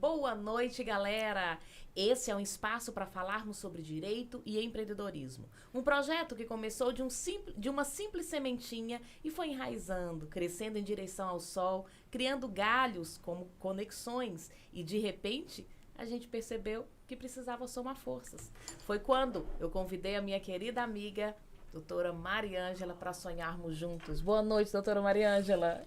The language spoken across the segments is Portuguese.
Boa noite, galera! Esse é um espaço para falarmos sobre direito e empreendedorismo. Um projeto que começou de uma simples sementinha e foi enraizando, crescendo em direção ao sol, criando galhos como conexões e, de repente, a gente percebeu que precisava somar forças. Foi quando eu convidei a minha querida amiga, doutora Mariângela, para sonharmos juntos. Boa noite, doutora Mariângela.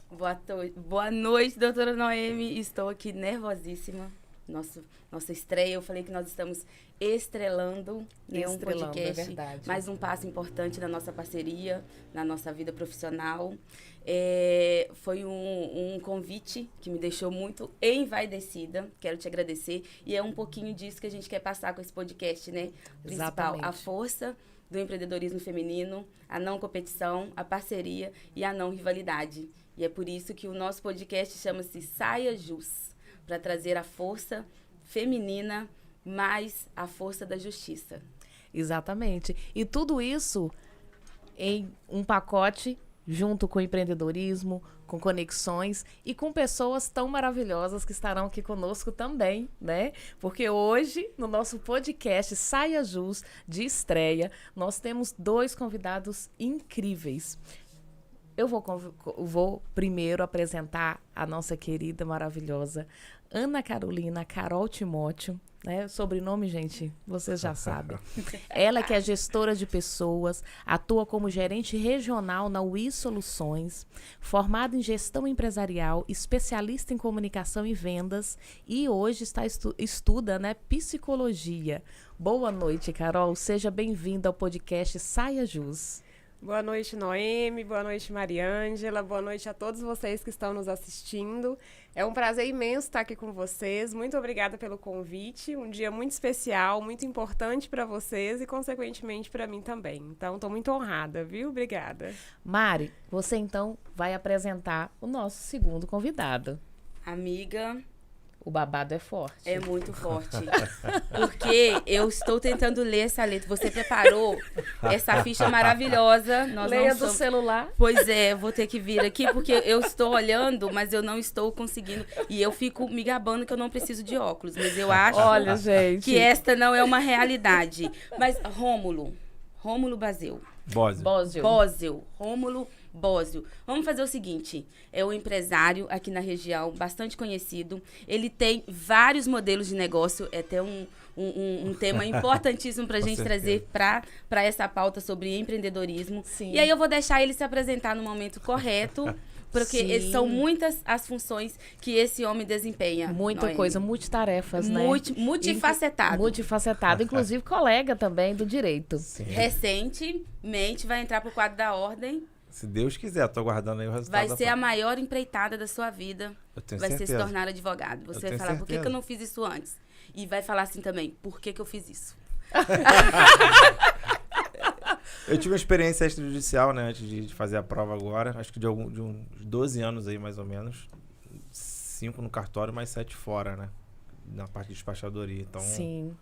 Boa noite, doutora Noemi. Estou aqui nervosíssima. Nossa estreia, eu falei que nós estamos estrelando um podcast, é verdade. Mais um passo importante na nossa parceria, na nossa vida profissional. Foi um convite que me deixou muito envaidecida, quero te agradecer, e é um pouquinho disso que a gente quer passar com esse podcast, né? Principal, exatamente. A força do empreendedorismo feminino, a não competição, a parceria e a não rivalidade. E é por isso que o nosso podcast chama-se Saia Jus, para trazer a força feminina mais a força da justiça. Exatamente. E tudo isso em um pacote junto com empreendedorismo, com conexões e com pessoas tão maravilhosas que estarão aqui conosco também, né? Porque hoje, no nosso podcast Saia Jus, de estreia, nós temos 2 convidados incríveis. Eu vou primeiro apresentar a nossa querida, maravilhosa Ana Carolina Carol Timóteo, né? Sobrenome, gente, vocês já sabem. Ela que é gestora de pessoas, atua como gerente regional na UI Soluções, formada em gestão empresarial, especialista em comunicação e vendas e hoje estuda, né, psicologia. Boa noite, Carol. Seja bem-vinda ao podcast Saia Jus. Boa noite, Noemi. Boa noite, Mariângela. Boa noite a todos vocês que estão nos assistindo. É um prazer imenso estar aqui com vocês. Muito obrigada pelo convite. Um dia muito especial, muito importante para vocês e, consequentemente, para mim também. Então, estou muito honrada, viu? Obrigada. Mari, você então vai apresentar o nosso segundo convidado. Amiga, o babado é forte. É muito forte. Porque eu estou tentando ler essa letra. Você preparou essa ficha maravilhosa. Leia do celular. Pois é, vou ter que vir aqui porque eu estou olhando, mas eu não estou conseguindo. E eu fico me gabando que eu não preciso de óculos. Mas eu acho que esta não é uma realidade. Mas Rômulo Bazeu. Bósio. Rômulo Bósio. Vamos fazer o seguinte, é um empresário aqui na região, bastante conhecido. Ele tem vários modelos de negócio, é até um tema importantíssimo para a gente trazer para essa pauta sobre empreendedorismo. Sim. E aí eu vou deixar ele se apresentar no momento correto, porque são muitas as funções que esse homem desempenha. Muita coisa, multitarefas, né? Multifacetado. Multifacetado, inclusive colega também do direito. Sim. Recentemente vai entrar para o quadro da ordem. Se Deus quiser, tô aguardando aí o resultado. Vai ser a maior empreitada da sua vida. Eu tenho vai certeza. ser se tornar advogado. Você vai falar, por que eu não fiz isso antes? E vai falar assim também, por que eu fiz isso? Eu tive uma experiência extrajudicial, né, antes de fazer a prova agora. Acho que de uns 12 anos aí, mais ou menos. 5 no cartório, mais 7 fora, né? Na parte de despachadoria. Então, sim.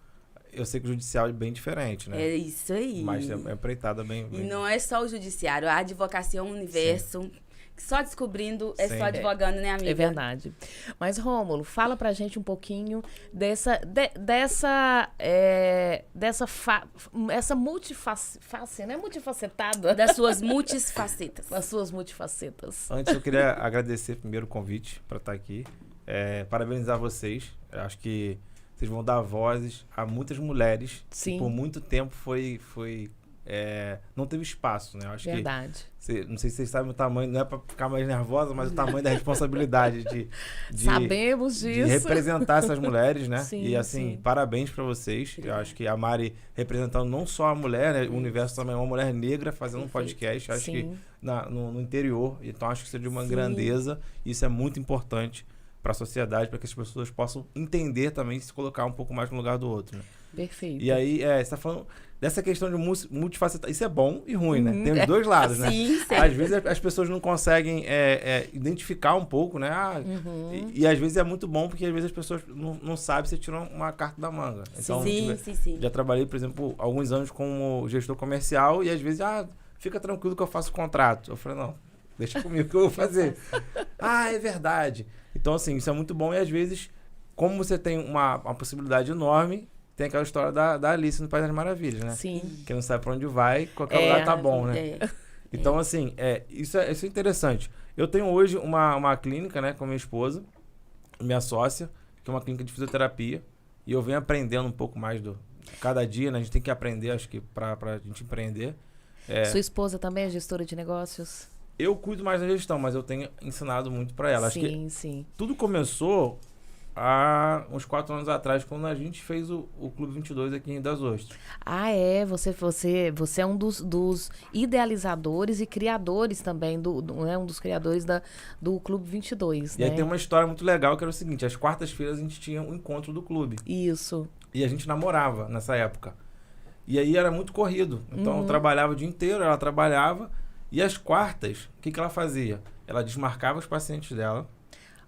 Eu sei que o judicial é bem diferente, né? É isso aí. Mas é empreitada bem... E não é só o judiciário, a advocacia é um universo... Sim. Só descobrindo só advogando, né, amiga? É verdade. Mas, Rômulo, fala pra gente um pouquinho essa multiface, né? Multifacetada. Das suas multifacetas. Das suas multifacetas. Antes, eu queria agradecer primeiro o convite para estar aqui. Parabenizar vocês. Eu acho que vocês vão dar vozes a muitas mulheres. Sim. Que por muito tempo não teve espaço, né? Eu acho verdade. Não sei se vocês sabem o tamanho, não é para ficar mais nervosa, mas o tamanho da responsabilidade de sabemos disso. De representar essas mulheres, né? Sim, e assim, parabéns para vocês. Eu acho que a Mari representando não só a mulher, né? O universo também é uma mulher negra fazendo um podcast. Acho que no interior. Então acho que isso é de uma grandeza. Isso é muito importante para a sociedade, para que as pessoas possam entender também, se colocar um pouco mais no lugar do outro, né? Perfeito. E aí, você está falando dessa questão de multifacetado. Isso é bom e ruim, né? Tem os dois lados, né? Sim. Às vezes as pessoas não conseguem identificar um pouco, né? E às vezes é muito bom, porque às vezes as pessoas não sabem se tiram uma carta da manga. Então, sim. Já trabalhei, por exemplo, alguns anos como gestor comercial e às vezes, fica tranquilo que eu faço o contrato. Eu falei, não, deixa comigo que eu vou fazer. É verdade. Então, assim, isso é muito bom e às vezes como você tem uma possibilidade enorme, tem aquela história da Alice no País das Maravilhas, né? Sim. Que não sabe pra onde vai, qualquer lugar tá bom, né? Então, assim, isso é interessante. Eu tenho hoje uma clínica, né, com minha esposa, minha sócia, que é uma clínica de fisioterapia, e eu venho aprendendo um pouco mais cada dia, né? A gente tem que aprender, acho que, pra gente empreender. Sua esposa também é gestora de negócios? Eu cuido mais da gestão, mas eu tenho ensinado muito pra ela. Acho que sim. Tudo começou há uns 4 anos atrás, quando a gente fez o Clube 22 aqui em Rio das Ostras. Ah, é? Você é um dos idealizadores e criadores também, um dos criadores do Clube 22, e né? aí tem uma história muito legal, que era o seguinte: às quartas-feiras a gente tinha um encontro do clube. Isso. E a gente namorava nessa época. E aí era muito corrido. Então eu trabalhava o dia inteiro, ela trabalhava. E às quartas, o que ela fazia? Ela desmarcava os pacientes dela.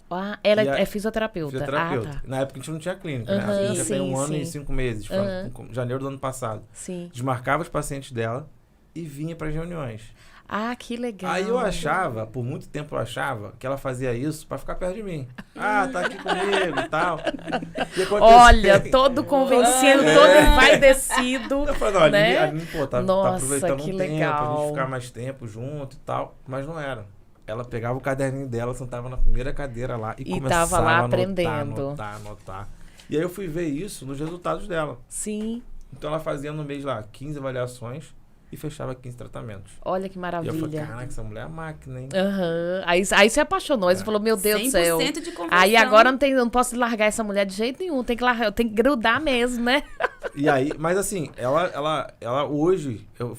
Ah, ela é fisioterapeuta. Fisioterapeuta. Ah, tá. Na época a gente não tinha clínica, né? A gente já tem 1 ano e 5 meses. Foi em janeiro do ano passado. Sim. Desmarcava os pacientes dela e vinha para as reuniões. Ah, que legal. Aí eu achava, por muito tempo eu achava, que ela fazia isso para ficar perto de mim. Ah, tá aqui comigo e tal. Olha, todo convencido, todo envaidecido. Eu falei, não, né? a Aline, pô, tá aproveitando que um legal. tempo, a gente ficar mais tempo junto e tal. Mas não era. Ela pegava o caderninho dela, sentava na primeira cadeira lá e começava tava lá a aprendendo. anotar. E aí eu fui ver isso nos resultados dela. Sim. Então ela fazia no mês lá 15 avaliações e fechava 15 tratamentos. Olha que maravilha. E eu falei, caraca, essa mulher é máquina, hein? Aí você apaixonou, você falou, meu Deus do céu. 100% de conversão. Aí agora eu não posso largar essa mulher de jeito nenhum, tem que grudar mesmo, né? E aí, mas assim, ela hoje, eu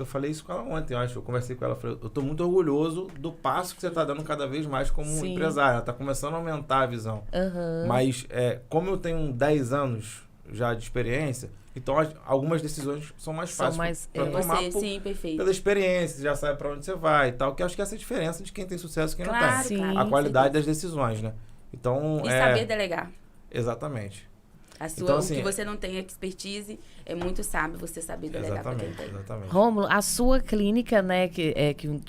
falei isso com ela ontem, eu acho, eu conversei com ela, falei, eu tô muito orgulhoso do passo que você tá dando cada vez mais como empresária, ela tá começando a aumentar a visão. Mas, como eu tenho 10 anos já de experiência, então algumas decisões são mais fáceis pra tomar pela experiência, você já sabe pra onde você vai e tal, que eu acho que essa é a diferença de quem tem sucesso e quem não tem. Sim, a qualidade das decisões, né? Então, e saber delegar. Exatamente. Então, assim, o que você não tem expertise, é muito sábio você saber delegar pra quem tem. Exatamente. Rômulo, a sua clínica, né, que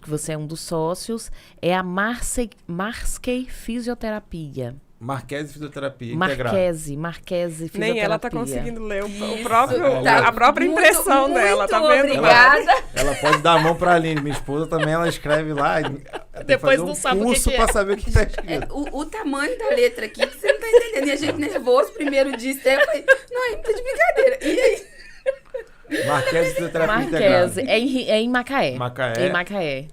você é um dos sócios, é a Marskey Fisioterapia. Marquese Fisioterapia Marquese Fisioterapia. Nem ela tá conseguindo ler a própria impressão dela, tá vendo? Obrigada. Ela pode dar a mão pra Aline. Minha esposa também, ela escreve lá. Depois não sabe o que é. curso pra saber o que tá escrito. O tamanho da letra aqui, que você não tá entendendo. E a gente nervoso, primeiro dia, eu falei, não, é de brincadeira. E aí? Marquese Fisioterapia Marquese, Integrada. é em Macaé. Macaé. Em Macaé.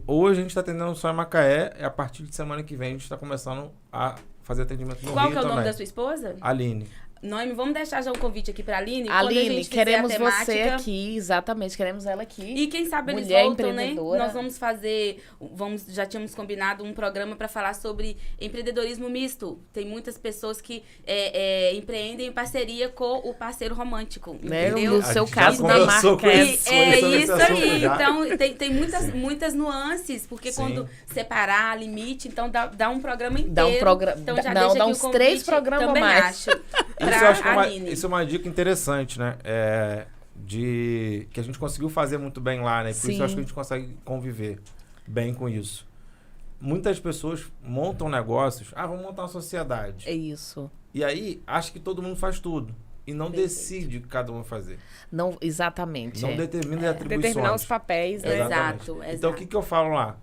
Hoje a gente tá atendendo só em Macaé. A partir de semana que vem a gente tá começando a fazer atendimento no Rio também. Qual que é o nome da sua esposa? Aline. Noemi, vamos deixar já um convite aqui pra Aline? Aline, queremos você aqui, exatamente, queremos ela aqui. E quem sabe eles Mulher voltam, né? empreendedora. Nós vamos fazer, já tínhamos combinado um programa para falar sobre empreendedorismo misto. Tem muitas pessoas que empreendem em parceria com o parceiro romântico, né? entendeu? No seu caso da marca. É isso aí. Então, tem muitas nuances, porque quando separar, limite, então dá um programa inteiro. Dá um programa, então já dá uns 3 programas também mais. Acho. Isso é uma dica interessante, né? Que a gente conseguiu fazer muito bem lá, né? Por isso eu acho que a gente consegue conviver bem com isso. Muitas pessoas montam negócios, vamos montar uma sociedade. É isso. E aí, acha que todo mundo faz tudo. E não decide o que cada um vai fazer. Não, exatamente. Não determina as atribuições. Determinar os papéis, né? Exato. Então, o que eu falo lá?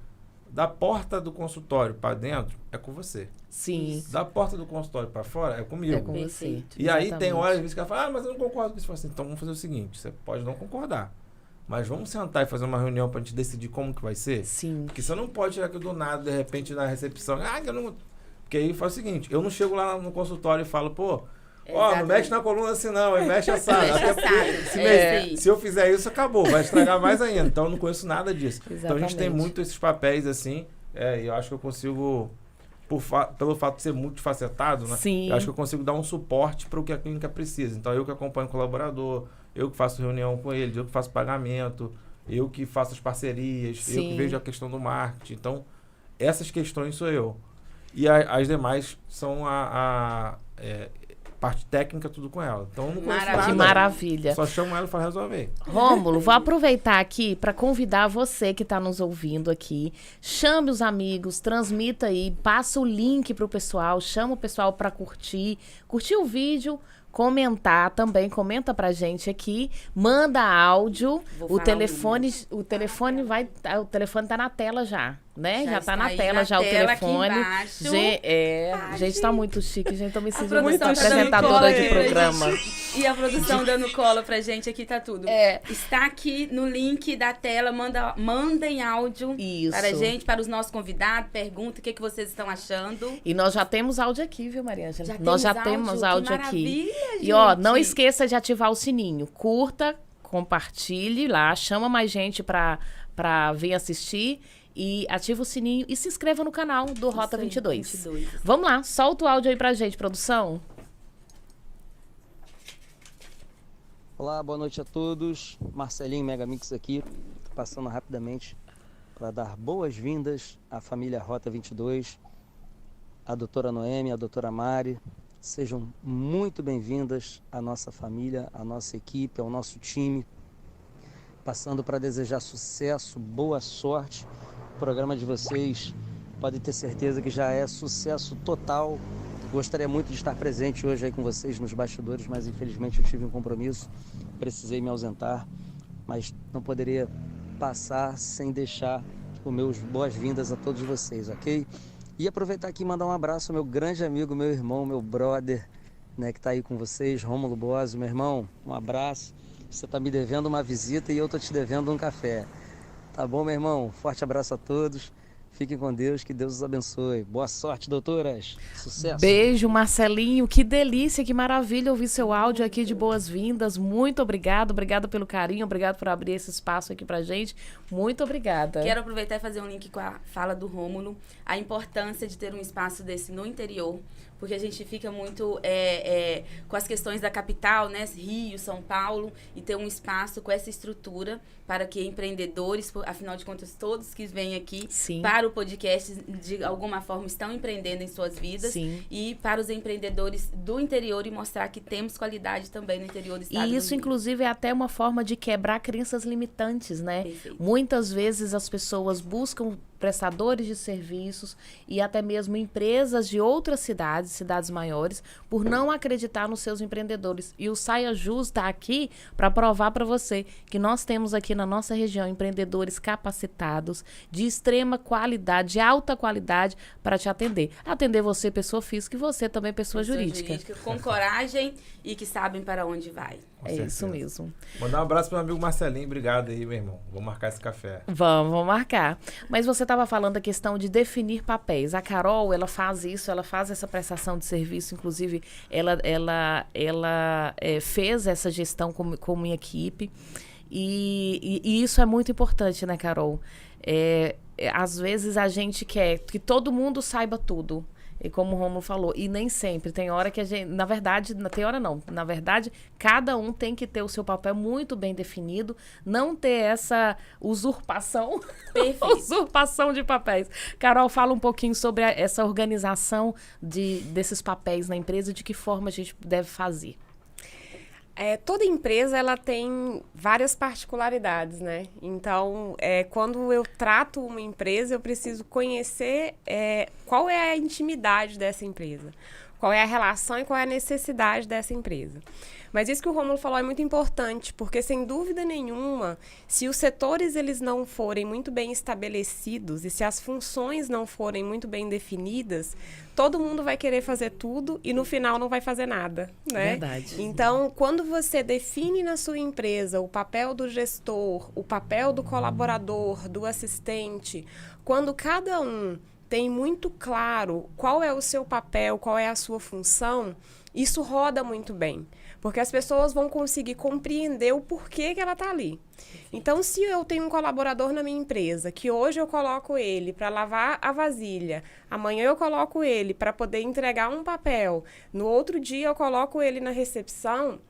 Da porta do consultório para dentro, é com você. Sim. Da porta do consultório para fora, é comigo. É com você. E aí tem horas que ela fala, mas eu não concordo com isso. Assim, então vamos fazer o seguinte, você pode não concordar, mas vamos sentar e fazer uma reunião pra gente decidir como que vai ser? Sim. Porque você não pode chegar aqui do nada, de repente, na recepção, eu não... Porque aí faz o seguinte, eu não chego lá no consultório e falo, pô, não mexe na coluna assim não, mexe assado. Se eu fizer isso, acabou, vai estragar mais ainda. Então eu não conheço nada disso. Exatamente. Então a gente tem muito esses papéis assim, e eu acho que eu consigo, pelo fato de ser multifacetado, né? Sim. Eu acho que eu consigo dar um suporte para o que a clínica precisa. Então eu que acompanho o colaborador, eu que faço reunião com eles, eu que faço pagamento, eu que faço as parcerias, Sim. eu que vejo a questão do marketing. Então essas questões sou eu. E as demais são parte técnica, tudo com ela. Então, não conheço nada. Que maravilha. Só chamo ela para resolver. Rômulo, vou aproveitar aqui para convidar você que está nos ouvindo aqui. Chame os amigos, transmita aí, passa o link pro pessoal, chama o pessoal para curtir o vídeo, comentar também, comenta pra gente aqui, manda áudio, o telefone tá na tela já, né? Já tá na tela já o telefone. Gente, tá muito chique, gente, tô me sentindo muito apresentadora de programa. E a produção dando cola pra gente aqui, tá tudo. Está aqui no link da tela, mandem áudio para a gente, para os nossos convidados, pergunta o que vocês estão achando. E nós já temos áudio aqui, viu, Mariângela? Nós já temos áudio aqui. Gente. E ó, não esqueça de ativar o sininho. Curta, compartilhe lá, chama mais gente pra vir assistir e ativa o sininho e se inscreva no canal do Rota 22. Vamos lá, solta o áudio aí pra gente, produção. Olá, boa noite a todos. Marcelinho Megamix aqui, passando rapidamente para dar boas-vindas à família Rota 22, a doutora Noemi, a doutora Mari. Sejam muito bem-vindas à nossa família, à nossa equipe, ao nosso time. Passando para desejar sucesso, boa sorte. O programa de vocês pode ter certeza que já é sucesso total. Gostaria muito de estar presente hoje aí com vocês nos bastidores, mas infelizmente eu tive um compromisso, precisei me ausentar, mas não poderia passar sem deixar os meus boas-vindas a todos vocês, ok? E aproveitar aqui e mandar um abraço ao meu grande amigo, meu irmão, meu brother, né, que está aí com vocês, Rômulo Bozzi. Meu irmão, um abraço. Você está me devendo uma visita e eu estou te devendo um café. Tá bom, meu irmão? Forte abraço a todos. Fiquem com Deus, que Deus os abençoe. Boa sorte, doutoras. Sucesso. Beijo, Marcelinho. Que delícia, que maravilha ouvir seu áudio aqui de boas-vindas. Muito obrigada pelo carinho, obrigado por abrir esse espaço aqui pra gente. Muito obrigada. Quero aproveitar e fazer um link com a fala do Rômulo, a importância de ter um espaço desse no interior, porque a gente fica muito com as questões da capital, né, Rio, São Paulo, e ter um espaço com essa estrutura para que empreendedores, afinal de contas, todos que vêm aqui para o podcast, de alguma forma, estão empreendendo em suas vidas. Sim. E para os empreendedores do interior e mostrar que temos qualidade também no interior do estado. E isso, inclusive, é até uma forma de quebrar crenças limitantes, né? Perfeito. Muitas vezes as pessoas buscam prestadores de serviços e até mesmo empresas de outras cidades maiores, por não acreditar nos seus empreendedores. E o Saia Jus está aqui para provar para você que nós temos aqui na nossa região empreendedores capacitados, de extrema qualidade, de alta qualidade, para te atender. Atender você, pessoa física, e você também, pessoa jurídica. Com coragem e que sabem para onde vai. É isso mesmo. Mandar um abraço pro meu amigo Marcelinho. Obrigado aí, meu irmão. Vou marcar esse café. Vamos marcar. Mas você estava falando da questão de definir papéis. A Carol, ela faz isso, ela faz essa prestação de serviço. Inclusive, ela fez essa gestão com minha equipe. E isso é muito importante, né, Carol? Às vezes a gente quer que todo mundo saiba tudo. E como o Rômulo falou, e nem sempre. Tem hora que a gente, na verdade, cada um tem que ter o seu papel muito bem definido, não ter essa usurpação, usurpação de papéis. Carol, fala um pouquinho sobre essa organização desses papéis na empresa e de que forma a gente deve fazer. Toda empresa, ela tem várias particularidades, né? Então, quando eu trato uma empresa, eu preciso conhecer qual é a intimidade dessa empresa, qual é a relação e qual é a necessidade dessa empresa. Mas isso que o Rômulo falou é muito importante, porque, sem dúvida nenhuma, se os setores eles não forem muito bem estabelecidos e se as funções não forem muito bem definidas, todo mundo vai querer fazer tudo e, no final, não vai fazer nada, né? Verdade. Então, quando você define na sua empresa o papel do gestor, o papel do colaborador, do assistente, quando cada um tem muito claro qual é o seu papel, qual é a sua função, isso roda muito bem. Porque as pessoas vão conseguir compreender o porquê que ela está ali. Então, se eu tenho um colaborador na minha empresa, que hoje eu coloco ele para lavar a vasilha, amanhã eu coloco ele para poder entregar um papel, no outro dia eu coloco ele na recepção,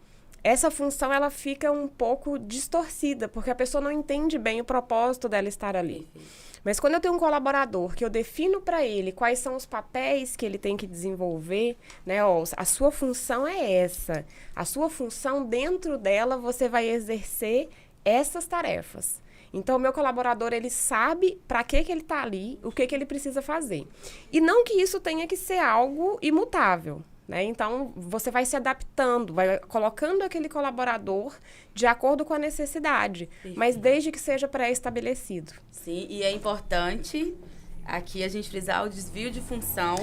essa função ela fica um pouco distorcida, porque a pessoa não entende bem o propósito dela estar ali. Mas quando eu tenho um colaborador que eu defino para ele quais são os papéis que ele tem que desenvolver, né? Ó, a sua função é essa. A sua função, dentro dela, você vai exercer essas tarefas. Então, o meu colaborador, ele sabe para que ele está ali, o que ele precisa fazer. E não que isso tenha que ser algo imutável, né? Então, você vai se adaptando, vai colocando aquele colaborador de acordo com a necessidade, mas desde que seja pré-estabelecido. Sim, e é importante aqui a gente frisar o desvio de função.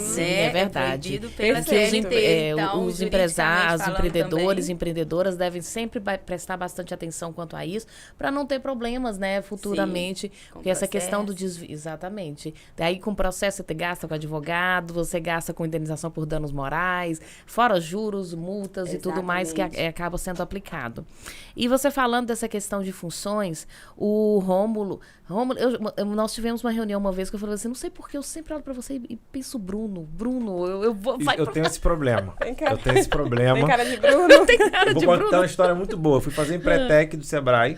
Sim, é verdade. Pela então, os empresários, os empreendedores e empreendedoras devem sempre prestar bastante atenção quanto a isso, para não ter problemas, né, futuramente, porque essa questão do desvio, exatamente. Daí com o processo você gasta com advogado, você gasta com indenização por danos morais, fora juros, multas e tudo mais que acaba sendo aplicado. E você falando dessa questão de funções, o Rômulo, nós tivemos uma reunião uma vez que eu falei assim, não sei porque eu sempre olho pra você e penso Bruno, eu vou... Eu tenho esse problema. Tem cara de Bruno. Tem cara de Bruno. Vou contar uma história muito boa. Eu fui fazer Empretec do Sebrae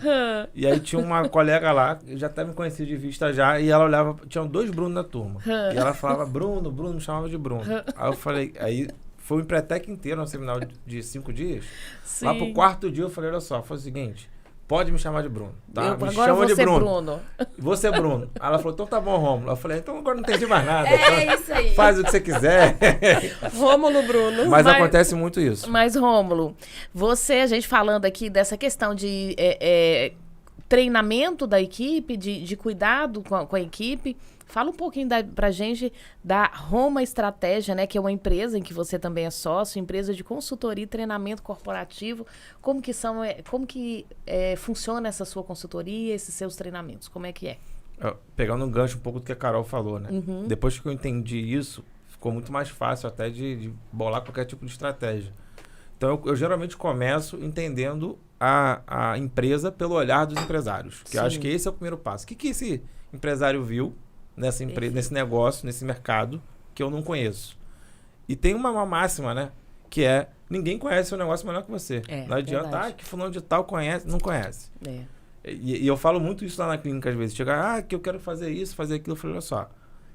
e aí tinha uma colega lá, já até me conhecia de vista já, e ela olhava, tinham 2 Bruno na turma. E ela falava Bruno, me chamava de Bruno. Aí eu falei, aí foi o Empretec inteiro, um seminário de 5 dias. Sim. Lá pro 4º dia eu falei, olha só, foi o seguinte... Pode me chamar de Bruno, tá? Me chama de Bruno. Você é Bruno. Aí ela falou, então tá bom, Rômulo. Eu falei, então agora não entendi mais nada. Então isso aí. Faz o que você quiser. Rômulo, Bruno. Mas acontece muito isso. Mas, Rômulo, a gente falando aqui dessa questão de treinamento da equipe, de cuidado com a equipe, fala um pouquinho pra gente da Roma Estratégia, né? Que é uma empresa em que você também é sócio, empresa de consultoria e treinamento corporativo. Como que funciona essa sua consultoria, esses seus treinamentos? Como é que é? Pegando um gancho um pouco do que a Carol falou, né? Uhum. Depois que eu entendi isso, ficou muito mais fácil até de bolar qualquer tipo de estratégia. Então, eu geralmente começo entendendo a empresa pelo olhar dos empresários. Que eu acho que esse é o primeiro passo. O que esse empresário viu nessa empresa, nesse negócio, nesse mercado, que eu não conheço? E tem uma máxima, né? Que é, ninguém conhece o negócio melhor que você. Não adianta, que fulano de tal conhece, não conhece. E eu falo muito isso lá na clínica, às vezes. Chega, que eu quero fazer isso, fazer aquilo. Eu falei, olha só,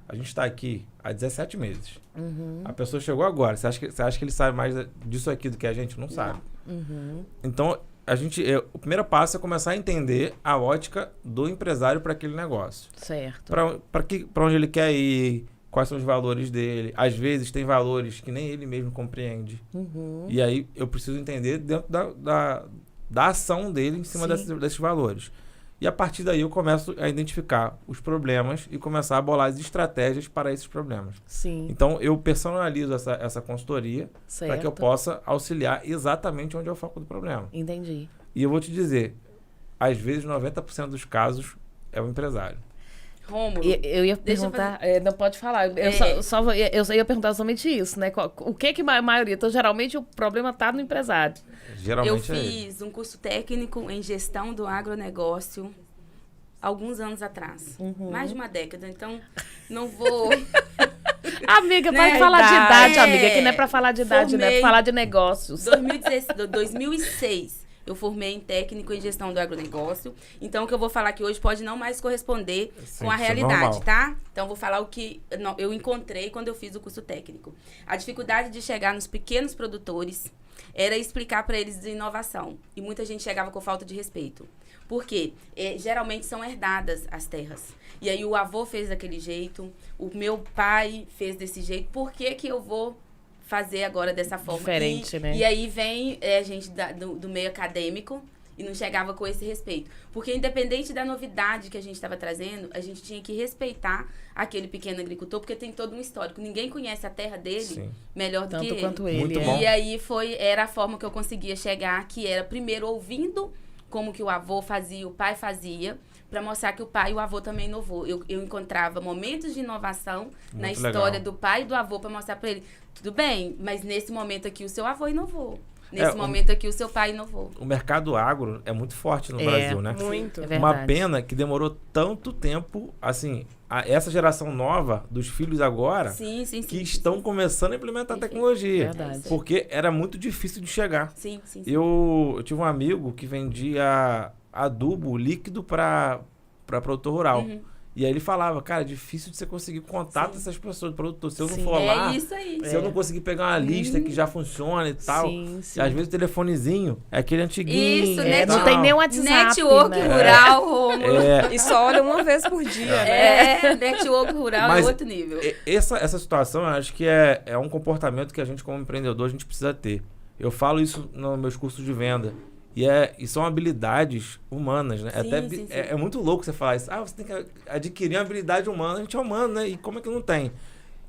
a gente está aqui há 17 meses. Uhum. A pessoa chegou agora. Você acha que ele sabe mais disso aqui do que a gente? Não sabe. Uhum. Então, o primeiro passo é começar a entender a ótica do empresário para aquele negócio. Certo. Para onde ele quer ir, quais são os valores dele. Às vezes tem valores que nem ele mesmo compreende. Uhum. E aí eu preciso entender dentro da ação dele em cima desses valores. E a partir daí eu começo a identificar os problemas e começar a bolar as estratégias para esses problemas. Sim. Então, eu personalizo essa consultoria para que eu possa auxiliar exatamente onde é o foco do problema. Entendi. E eu vou te dizer, às vezes 90% dos casos é o empresário. Rômulo, eu ia perguntar, não pode falar, eu ia perguntar somente isso, né? O que a maioria? Então, geralmente, o problema está no empresário. Geralmente eu fiz um curso técnico em gestão do agronegócio alguns anos atrás. Uhum. Mais de uma década, então não vou... Amiga, pode falar de idade, amiga, que não é para falar de idade, né? É para falar de negócios. 2006. Eu formei em técnico em gestão do agronegócio. Então, o que eu vou falar aqui hoje pode não mais corresponder com a realidade, tá? Então, eu vou falar o que eu encontrei quando eu fiz o curso técnico. A dificuldade de chegar nos pequenos produtores era explicar para eles de inovação. E muita gente chegava com falta de respeito. Por quê? Geralmente são herdadas as terras. E aí, o avô fez daquele jeito, o meu pai fez desse jeito. Por que eu vou fazer agora dessa forma? Diferente, né? E aí vem gente do meio acadêmico e não chegava com esse respeito. Porque independente da novidade que a gente estava trazendo, a gente tinha que respeitar aquele pequeno agricultor, porque tem todo um histórico. Ninguém conhece a terra dele melhor do que ele. Quanto ele. Muito bom. E aí era a forma que eu conseguia chegar, que era primeiro ouvindo como que o avô fazia, o pai fazia, para mostrar que o pai e o avô também inovou. Eu encontrava momentos de inovação na história do pai e do avô para mostrar para ele, tudo bem, mas nesse momento aqui o seu avô inovou. Nesse momento aqui o seu pai inovou. O mercado agro é muito forte no Brasil, né? Muito. É uma pena que demorou tanto tempo, assim, essa geração nova dos filhos agora, que estão começando a implementar a tecnologia. Verdade. Porque era muito difícil de chegar. Sim. Eu tive um amigo que vendia adubo líquido para produtor rural. Uhum. E aí ele falava, cara, é difícil de você conseguir contato dessas pessoas, do produtor. Se eu não Sim, for lá, isso aí. se eu não conseguir pegar uma lista que já funciona e tal. Sim, sim. E às vezes o telefonezinho é aquele antiguinho. Isso, não tem nem o WhatsApp, network rural, Rômulo. E só olha uma vez por dia, né? Network rural é outro nível. Essa situação, eu acho que é um comportamento que a gente, como empreendedor, a gente precisa ter. Eu falo isso nos meus cursos de venda. E são habilidades humanas, né? Sim. É muito louco você falar isso. Você tem que adquirir uma habilidade humana. A gente é humano, né? E como é que não tem?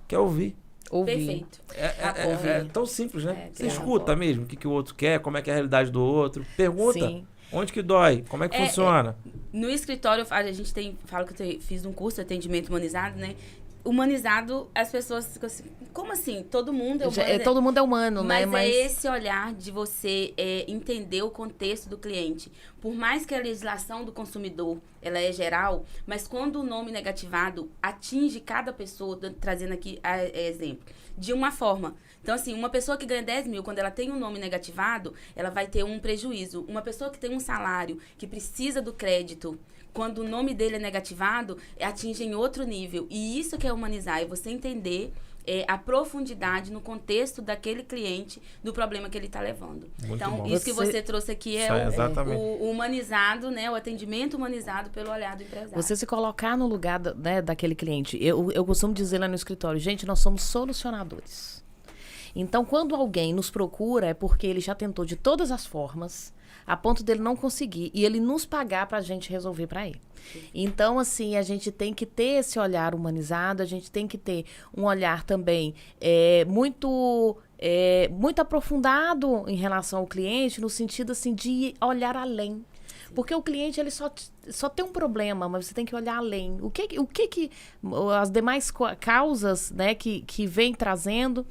Quer ouvir. Perfeito. É tão simples, né? Você escuta mesmo o que o outro quer, como é que é a realidade do outro. Pergunta. Sim. Onde que dói? Como é que funciona? No escritório, a gente fala que eu fiz um curso de atendimento humanizado, né? Humanizado, as pessoas ficam assim, como assim? Todo mundo é humano? Todo mundo é humano, né? Mas é esse olhar de você entender o contexto do cliente. Por mais que a legislação do consumidor, ela é geral, mas quando o nome negativado atinge cada pessoa, trazendo aqui exemplo, de uma forma. Então, assim, uma pessoa que ganha 10 mil, quando ela tem um nome negativado, ela vai ter um prejuízo. Uma pessoa que tem um salário, que precisa do crédito, quando o nome dele é negativado, atinge em outro nível. E isso que é humanizar, é você entender a profundidade no contexto daquele cliente, do problema que ele está levando. Muito então, bom. isso que você trouxe aqui o humanizado, né? O atendimento humanizado pelo olhar do empresário. Você se colocar no lugar daquele cliente. Eu costumo dizer lá no escritório, gente, nós somos solucionadores. Então, quando alguém nos procura, é porque ele já tentou de todas as formas, a ponto dele não conseguir, e ele nos pagar para a gente resolver para ele. Então, assim, a gente tem que ter esse olhar humanizado, a gente tem que ter um olhar também muito aprofundado em relação ao cliente, no sentido, assim, de olhar além. Porque o cliente, ele só tem um problema, mas você tem que olhar além. O que as demais causas, né, que vem trazendo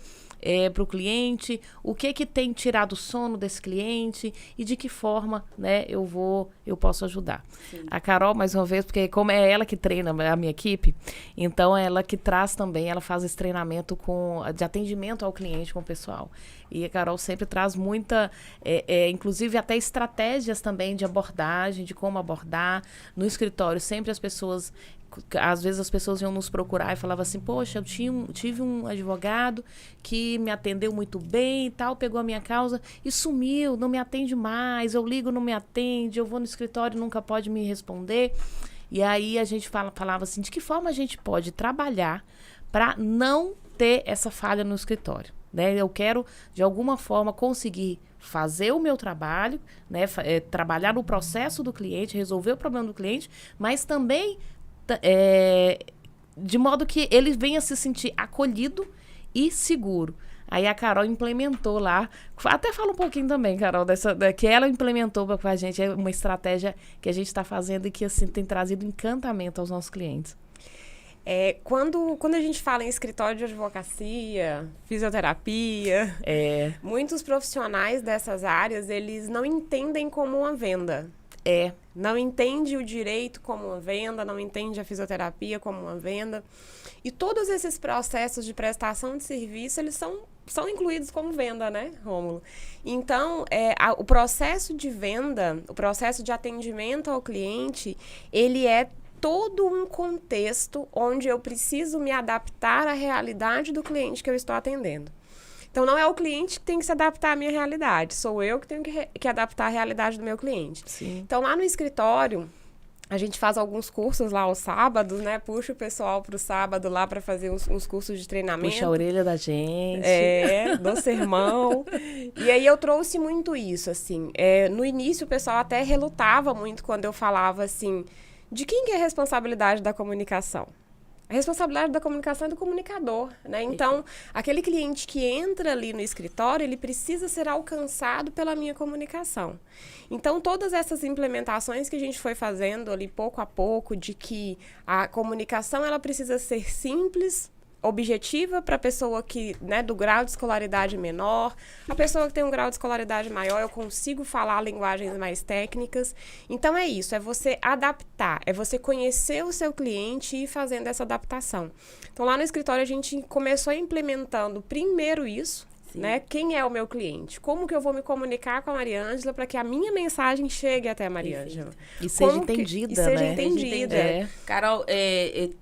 para o cliente, o que tem tirado o sono desse cliente e de que forma, né, eu posso ajudar. Sim. A Carol, mais uma vez, porque como é ela que treina a minha equipe, então é ela que traz também, ela faz esse treinamento de atendimento ao cliente com o pessoal. E a Carol sempre traz muita, inclusive até estratégias também de abordagem, de como abordar. No escritório, sempre às vezes as pessoas iam nos procurar e falavam assim, poxa, eu tive um advogado que me atendeu muito bem e tal, pegou a minha causa e sumiu, não me atende mais, eu ligo, não me atende, eu vou no escritório, nunca pode me responder. E aí a gente falava assim, de que forma a gente pode trabalhar para não ter essa falha no escritório, né? Eu quero, de alguma forma, conseguir fazer o meu trabalho, né? Trabalhar no processo do cliente, resolver o problema do cliente, mas também de modo que ele venha se sentir acolhido e seguro. Aí a Carol implementou lá, até fala um pouquinho também, Carol, que ela implementou com a gente, uma estratégia que a gente está fazendo e que assim, tem trazido encantamento aos nossos clientes. Quando a gente fala em escritório de advocacia, fisioterapia, muitos profissionais dessas áreas, eles não entendem como uma venda. Não entende o direito como uma venda, não entende a fisioterapia como uma venda. E todos esses processos de prestação de serviço, eles são incluídos como venda, né, Rômulo? Então, o processo de venda, o processo de atendimento ao cliente, ele é todo um contexto onde eu preciso me adaptar à realidade do cliente que eu estou atendendo. Então, não é o cliente que tem que se adaptar à minha realidade, sou eu que tenho que adaptar a realidade do meu cliente. Sim. Então, lá no escritório, a gente faz alguns cursos lá aos sábados, né? Puxa o pessoal para o sábado lá para fazer uns cursos de treinamento. Puxa a orelha da gente. Do sermão. E aí eu trouxe muito isso, assim. No início, o pessoal até relutava muito quando eu falava, assim, de quem que é a responsabilidade da comunicação? A responsabilidade da comunicação é do comunicador, né? Então, aquele cliente que entra ali no escritório, ele precisa ser alcançado pela minha comunicação. Então, todas essas implementações que a gente foi fazendo ali pouco a pouco, de que a comunicação ela precisa ser simples, objetiva para a pessoa que, né, do grau de escolaridade menor, a pessoa que tem um grau de escolaridade maior, eu consigo falar linguagens mais técnicas. Então, é isso, é você adaptar, é você conhecer o seu cliente e ir fazendo essa adaptação. Então, lá no escritório, a gente começou implementando primeiro isso, né? Quem é o meu cliente? Como que eu vou me comunicar com a Mariângela para que a minha mensagem chegue até a Mariângela? E seja entendida, e seja entendida. Carol,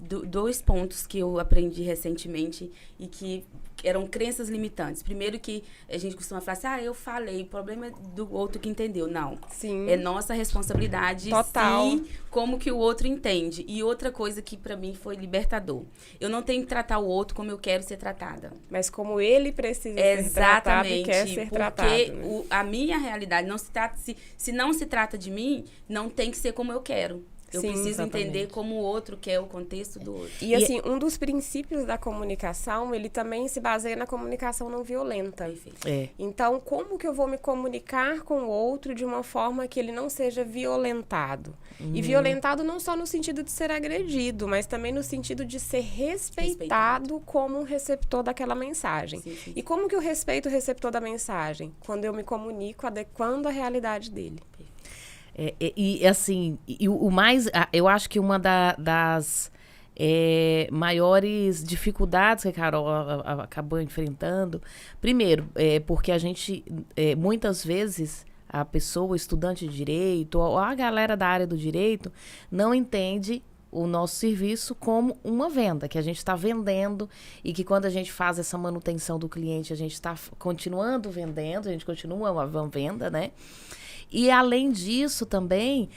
2 pontos que eu aprendi recentemente e que eram crenças limitantes. Primeiro que a gente costuma falar assim, eu falei, o problema é do outro que entendeu. Não. Sim. É nossa responsabilidade. Total. Sim, como que o outro entende. E outra coisa que pra mim foi libertador. Eu não tenho que tratar o outro como eu quero ser tratada. Mas como ele precisa ser tratado e quer ser tratado. Porque né? a minha realidade não se trata... Se não se trata de mim, não tem que ser como eu quero. Eu preciso entender como o outro quer o contexto do outro. E assim, um dos princípios da comunicação, ele também se baseia na comunicação não violenta. Então, como que eu vou me comunicar com o outro de uma forma que ele não seja violentado? E violentado não só no sentido de ser agredido, mas também no sentido de ser respeitado como um receptor daquela mensagem. Sim. E como que eu respeito o receptor da mensagem? Quando eu me comunico adequando a realidade dele. O mais, eu acho que uma das maiores dificuldades que a Carol acabou enfrentando, primeiro, porque a gente, muitas vezes, a pessoa, o estudante de direito, ou a galera da área do direito, não entende o nosso serviço como uma venda, que a gente está vendendo e que quando a gente faz essa manutenção do cliente, a gente está continuando vendendo, a gente continua uma venda, né? E, além disso, também,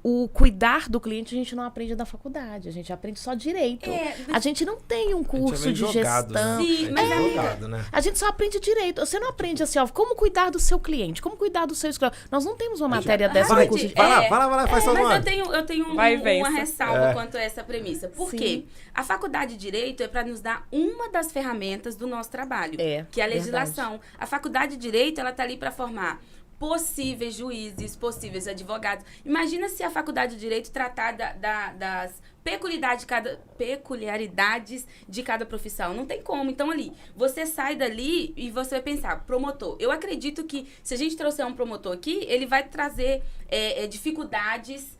o cuidar do cliente a gente não aprende na faculdade. A gente aprende só direito. A gente não tem um curso de gestão. Né? Sim, mas né? A gente só aprende direito. Você não aprende assim, como cuidar do seu cliente, como cuidar do seu escritório. Nós não temos uma matéria dessa no curso de... Vai lá, faz sua Mas eu tenho uma ressalva quanto a essa premissa. Por quê? A faculdade de Direito é para nos dar uma das ferramentas do nosso trabalho, que é a legislação. Verdade. A faculdade de Direito, ela está ali para formar possíveis juízes, possíveis advogados. Imagina se a faculdade de Direito tratar das peculiaridades de cada profissão. Não tem como. Então, ali, você sai dali e você vai pensar, promotor. Eu acredito que se a gente trouxer um promotor aqui, ele vai trazer dificuldades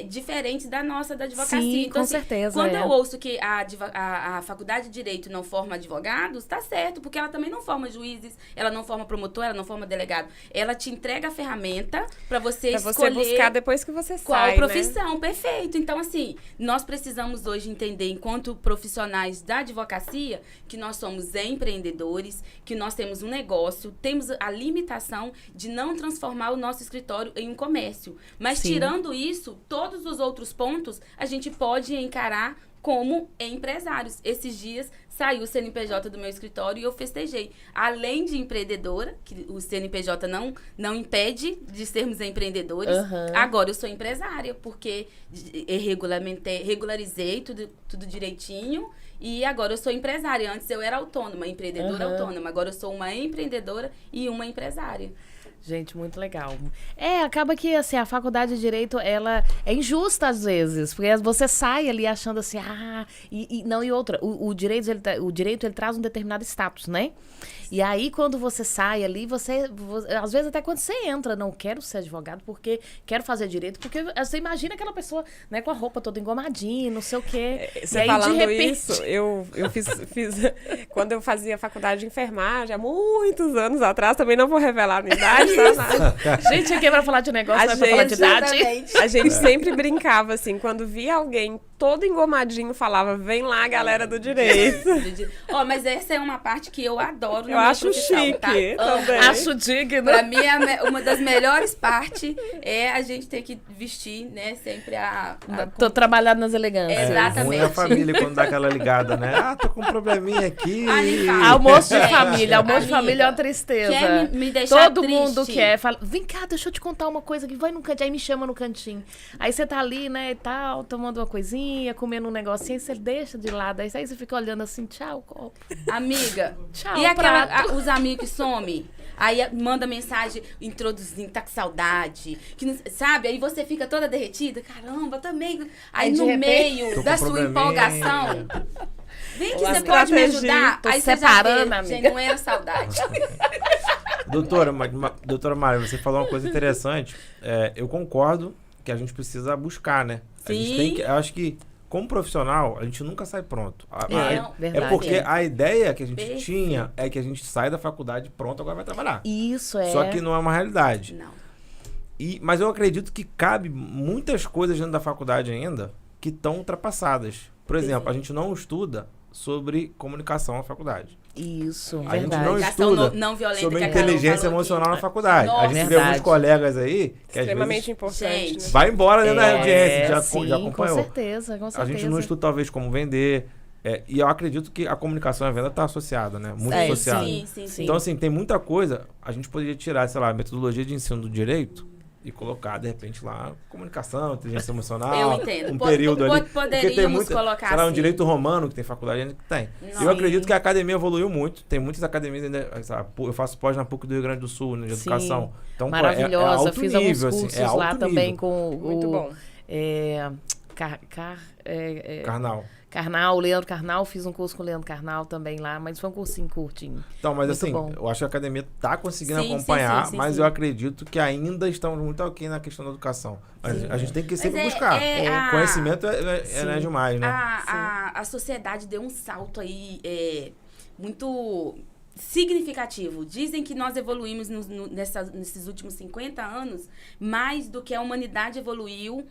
diferentes da nossa, da advocacia. Sim, então, com certeza. Quando eu ouço que a faculdade de Direito não forma advogados, tá certo, porque ela também não forma juízes, ela não forma promotor, ela não forma delegado. Ela te entrega a ferramenta para você escolher... Pra você buscar depois que você sai, qual profissão, perfeito. Então, assim, nós precisamos hoje entender, enquanto profissionais da advocacia, que nós somos empreendedores, que nós temos um negócio, temos a limitação de não transformar o nosso escritório em um comércio. Mas, tirando isso, todos os outros pontos a gente pode encarar como empresários. Esses dias saiu o CNPJ do meu escritório e eu festejei. Além de empreendedora, que o CNPJ não impede de sermos empreendedores, agora eu sou empresária, porque regularizei tudo direitinho e agora eu sou empresária. Antes eu era autônoma, empreendedora autônoma. Agora eu sou uma empreendedora e uma empresária. Gente, muito legal. Acaba que, assim, a faculdade de Direito, ela é injusta às vezes, porque você sai ali achando assim, e outra, o direito, ele traz um determinado status, né? E aí, quando você sai ali, você às vezes até quando você entra, não quero ser advogado porque quero fazer direito, porque você imagina aquela pessoa, né, com a roupa toda engomadinha, não sei o quê. Você aí, falando de repente... isso, eu fiz quando eu fazia faculdade de enfermagem, há muitos anos atrás, também não vou revelar a minha idade, gente, aqui é pra falar de negócio, não é pra falar de idade. A gente sempre brincava, assim, quando via alguém todo engomadinho, falava, vem lá, galera do direito. Mas essa é uma parte que eu adoro. Eu acho chique, tá? Também. Acho digno. Pra mim, uma das melhores partes é a gente ter que vestir, né, sempre Tô trabalhando nas elegâncias. Exatamente. A família quando dá aquela ligada, né? Tô com um probleminha aqui. Almoço de família. Almoço de família é uma tristeza. Quer me deixar Todo triste? Mundo quer. Fala, vem cá, deixa eu te contar uma coisa que vai no cantinho. Aí me chama no cantinho. Aí você tá ali, né, e tal, tomando uma coisinha, comendo um negocinho, aí você deixa de lado. Aí você fica olhando assim, tchau, copo. Amiga, tchau, e os amigos que somem? Aí manda mensagem introduzindo, tá com saudade. Sabe? Aí você fica toda derretida. Caramba, também. Aí no meio da sua empolgação... Vem que você pode me ajudar. Aí você separando, já vê, gente, não era saudade. Doutora Mari, você falou uma coisa interessante. Eu concordo que a gente precisa buscar, né? Sim. A gente tem que, eu acho que como profissional, a gente nunca sai pronto. Verdade. É porque a ideia que a gente tinha é que a gente sai da faculdade pronto, agora vai trabalhar. Isso é. Só que não é uma realidade. Não. Mas eu acredito que cabe muitas coisas dentro da faculdade ainda que estão ultrapassadas. Por exemplo, a gente não estuda sobre comunicação na faculdade. Isso, a gente não Comunicação estuda não violenta sobre que a inteligência Carol emocional falou na faculdade. Nossa, a gente vê alguns colegas aí que extremamente às vezes importante. Gente, né? vai embora dentro da audiência, já acompanhou. Com certeza. A gente não estuda talvez como vender. E eu acredito que a comunicação e a venda está associada, né? Muito associada. Sim. Então, assim, tem muita coisa. A gente poderia tirar, sei lá, a metodologia de ensino do direito e colocar, de repente, lá, comunicação, inteligência emocional. Eu entendo. Um período ali. Poderíamos porque tem muita, colocar sei lá, um assim. direito romano, que tem faculdade ainda que tem. Não. Eu acredito que a academia evoluiu muito. Tem muitas academias ainda. Eu faço pós na PUC do Rio Grande do Sul, né, de educação. Então, maravilhosa. é alto Fiz nível, alguns cursos assim, lá também com Muito bom. Carnal, o Leandro Carnal, fiz um curso com o Leandro Carnal também lá, mas foi um cursinho curtinho. Então, mas muito assim, bom. eu acho que a academia está conseguindo acompanhar, mas eu acredito que ainda estamos muito aqui na questão da educação. A gente tem que sempre buscar. Conhecimento é demais, né? A sociedade deu um salto aí muito significativo. Dizem que nós evoluímos nesses últimos 50 anos mais do que a humanidade evoluiu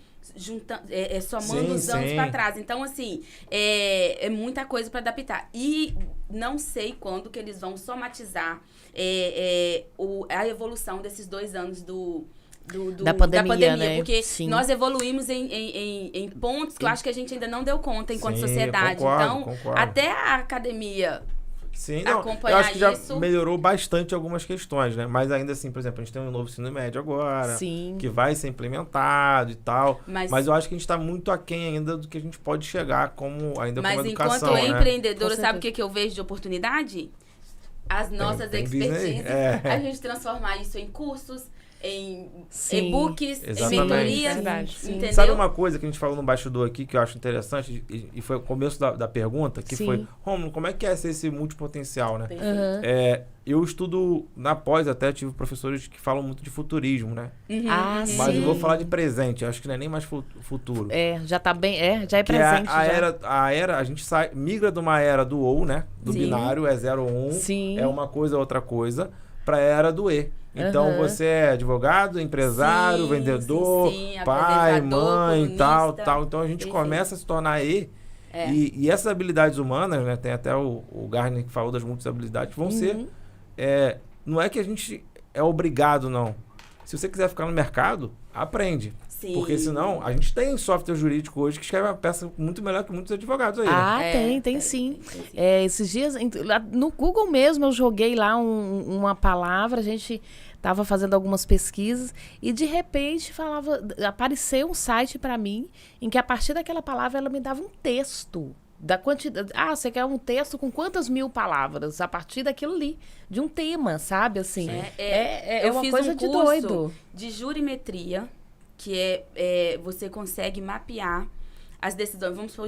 somando os anos para trás. Então, assim, é muita coisa para adaptar. E não sei quando que eles vão somatizar a evolução desses 2 anos da pandemia, né? Porque nós evoluímos em pontos que eu acho que a gente ainda não deu conta enquanto sociedade. Concordo. Até a academia... Sim, não, eu acho que já melhorou bastante algumas questões, né? Mas ainda assim, por exemplo, a gente tem um novo ensino médio agora, que vai ser implementado e tal. Mas eu acho que a gente está muito aquém ainda do que a gente pode chegar como educação. Mas enquanto empreendedora, sabe o que eu vejo de oportunidade? As nossas expertises, a gente transformar isso em cursos, em e-books, em mentorias. Entendeu? Sabe uma coisa que a gente falou no bastidor aqui que eu acho interessante e foi o começo da pergunta, que foi, Rômulo, como é que é ser esse multipotencial, né? Eu estudo na pós, até tive professores que falam muito de futurismo, né? Mas eu vou falar de presente, acho que não é nem mais futuro. Já tá bem, já é presente. A era, a gente migra de uma era do ou, né? Do binário, é 0 ou 1, é uma coisa ou outra coisa, para a era do e. Então, você é advogado, empresário, vendedor, pai, mãe, tal. Então, a gente começa a se tornar E. E essas habilidades humanas, né? Tem até o Gartner que falou das muitas habilidades, vão ser... não é que a gente é obrigado, não. Se você quiser ficar no mercado, aprende. Porque senão, a gente tem software jurídico hoje que escreve uma peça muito melhor que muitos advogados aí. Tem sim. Esses dias, no Google mesmo, eu joguei lá uma palavra, a gente estava fazendo algumas pesquisas e de repente apareceu um site para mim em que a partir daquela palavra ela me dava um texto. Da quantidade. Você quer um texto com quantas 1000 palavras? A partir daquilo ali, de um tema, sabe? Assim, eu uma fiz coisa um de curso doido. De jurimetria, que você consegue mapear as decisões. Vamos supor,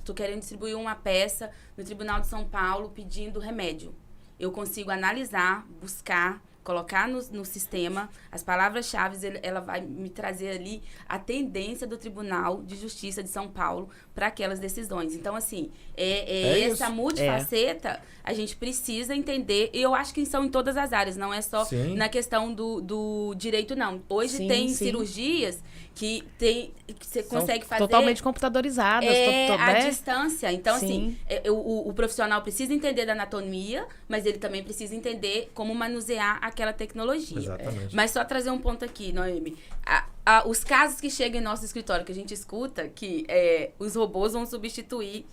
tô querendo distribuir uma peça no Tribunal de São Paulo pedindo remédio. Eu consigo analisar, buscar, colocar no sistema as palavras-chave, ela vai me trazer ali a tendência do Tribunal de Justiça de São Paulo para aquelas decisões. Então, assim, essa multifaceta a gente precisa entender, e eu acho que são em todas as áreas, não é só na questão do direito, não. Hoje tem cirurgias que você consegue fazer... totalmente computadorizadas. À distância. Então, assim, o profissional precisa entender da anatomia, mas ele também precisa entender como manusear aquela tecnologia. Exatamente. Mas só trazer um ponto aqui, Noemi. Os casos que chegam em nosso escritório, que a gente escuta, que os robôs vão substituir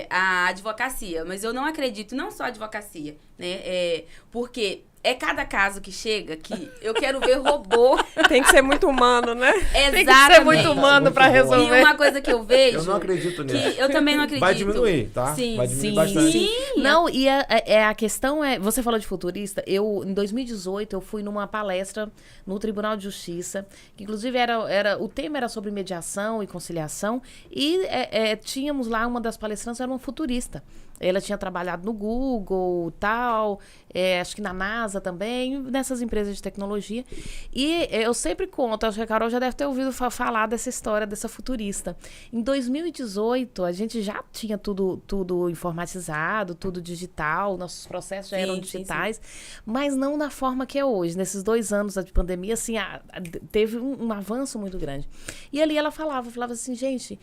a advocacia. Mas eu não acredito, não só a advocacia, né? Porque cada caso que chega que eu quero ver robô. Tem que ser muito humano, né? Exatamente. Tem que ser muito humano para resolver. E uma coisa que eu vejo... Eu não acredito nisso. Eu também não acredito. Vai diminuir, tá? Sim. Vai diminuir bastante. Não, e a questão você falou de futurista, em 2018, eu fui numa palestra no Tribunal de Justiça, que inclusive o tema era sobre mediação e conciliação, e tínhamos lá, uma das palestrantes era uma futurista. Ela tinha trabalhado no Google, tal, acho que na NASA também, nessas empresas de tecnologia. E eu sempre conto, acho que a Carol já deve ter ouvido falar dessa história, dessa futurista. Em 2018, a gente já tinha tudo informatizado, tudo digital, nossos processos já eram digitais, mas não na forma que é hoje. Nesses 2 anos de pandemia, assim, teve um avanço muito grande. E ali ela falava assim, gente,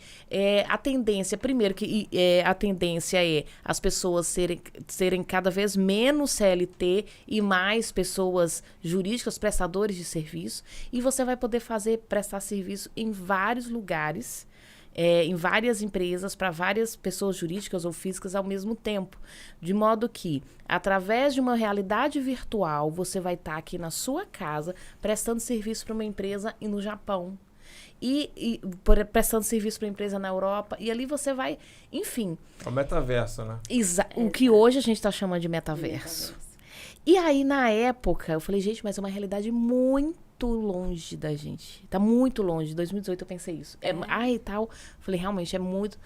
a tendência, primeiro que a tendência é as pessoas serem cada vez menos CLT e mais pessoas jurídicas, prestadores de serviço, e você vai poder prestar serviço em vários lugares, em várias empresas, para várias pessoas jurídicas ou físicas ao mesmo tempo. De modo que, através de uma realidade virtual, você vai estar aqui na sua casa prestando serviço para uma empresa no Japão. E prestando serviço para empresa na Europa, e ali você vai, enfim. É o metaverso, né? O que hoje a gente está chamando de metaverso. E aí, na época, eu falei, gente, mas é uma realidade muito longe da gente. Tá muito longe. Em 2018 eu pensei isso. E tal. Falei, realmente, é muito...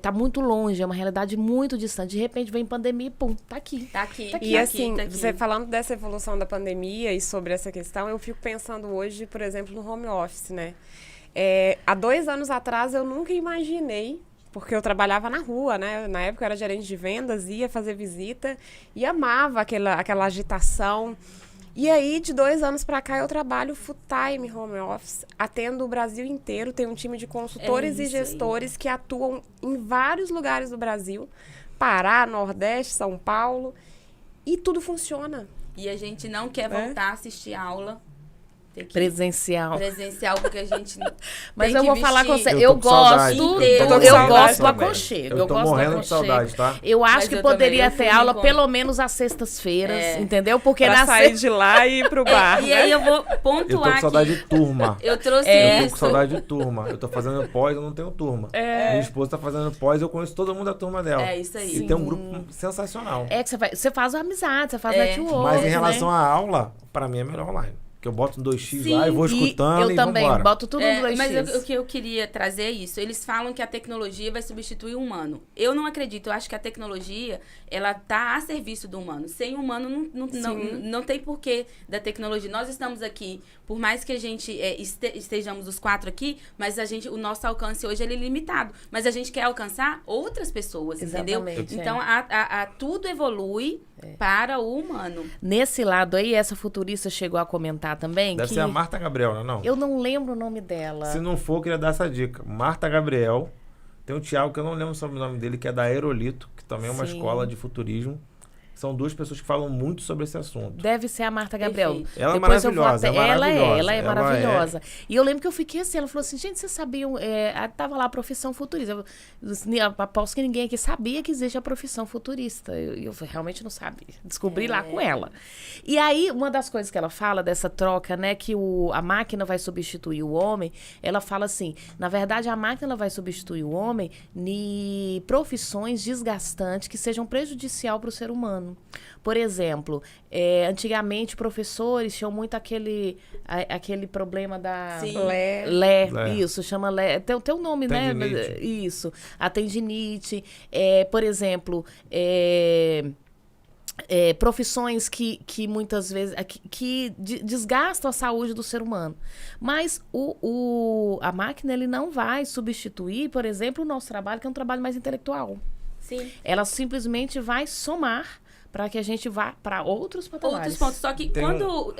tá muito longe, é uma realidade muito distante. De repente vem pandemia e pum, tá aqui. Tá aqui. E assim, você falando dessa evolução da pandemia e sobre essa questão, eu fico pensando hoje, por exemplo, no home office, né? Há 2 anos atrás eu nunca imaginei, porque eu trabalhava na rua, né? Na época eu era gerente de vendas, ia fazer visita e amava aquela agitação. E aí, de 2 anos para cá, eu trabalho full-time home office, atendo o Brasil inteiro, tenho um time de consultores e gestores que atuam em vários lugares do Brasil, Pará, Nordeste, São Paulo, e tudo funciona. E a gente não quer voltar a assistir aula presencial, porque a gente mas eu vou falar com você, eu gosto do aconchego, eu tô morrendo de saudade, tá? Eu acho que poderia ter aula pelo menos às sextas-feiras, entendeu? Porque pra sair de lá e ir pro bar, e aí eu vou pontuar aqui. Eu tô com saudade de turma. Eu trouxe Eu tô com saudade de turma. Eu tô fazendo pós, eu não tenho turma. Minha esposa tá fazendo pós, eu conheço todo mundo da turma dela. É isso aí. E tem um grupo sensacional. Que você faz amizade, você faz network. Mas em relação à aula, pra mim é melhor online. Que eu boto no 2x lá e vou escutando eu também vambora. boto tudo no 2x. Mas o que eu queria trazer é isso. Eles falam que a tecnologia vai substituir o humano. Eu não acredito. Eu acho que a tecnologia, ela tá a serviço do humano. Sem o humano, não tem porquê da tecnologia. Nós estamos aqui, por mais que a gente estejamos os 4 aqui, mas o nosso alcance hoje ele é limitado. Mas a gente quer alcançar outras pessoas, entendeu? Então, tudo evolui para o humano. Nesse lado aí, essa futurista chegou a comentar também. Deve ser a Marta Gabriel, não? Eu não lembro o nome dela. Se não for, eu queria dar essa dica. Marta Gabriel. Tem o Thiago, que eu não lembro sobre o nome dele, que é da Aerolito, que também é uma escola de futurismo. São 2 pessoas que falam muito sobre esse assunto. Deve ser a Marta Gabriel. Ela é maravilhosa. Ela é maravilhosa. E eu lembro que eu fiquei assim, ela falou assim, gente, vocês sabiam, tava lá a profissão futurista. Eu aposto que ninguém aqui sabia que existe a profissão futurista. Eu realmente não sabia. Descobri lá com ela. E aí, uma das coisas que ela fala dessa troca, né, que a máquina vai substituir o homem, ela fala assim, na verdade, a máquina vai substituir o homem em profissões desgastantes que sejam prejudicial para o ser humano. Por exemplo, antigamente professores tinham muito aquele problema da... Isso, chama Lé. Tem um nome, tendinite. Né? Isso. A tendinite. Por exemplo, profissões que muitas vezes que desgastam a saúde do ser humano. Mas a máquina ele não vai substituir, por exemplo, o nosso trabalho, que é um trabalho mais intelectual. Sim. Ela simplesmente vai somar para que a gente vá para outros patamares. Outros pontos. Só que quando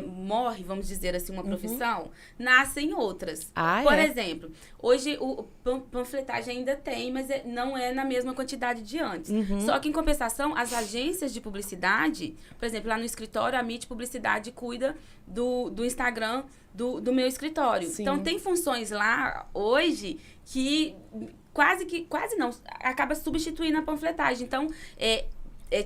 morre, vamos dizer assim, uma profissão, nascem outras. Por exemplo, hoje o panfletagem ainda tem, mas não é na mesma quantidade de antes. Só que, em compensação, as agências de publicidade, por exemplo, lá no escritório, a MIT Publicidade cuida do Instagram do meu escritório. Sim. Então, tem funções lá, hoje, que quase não, acaba substituindo a panfletagem. Então,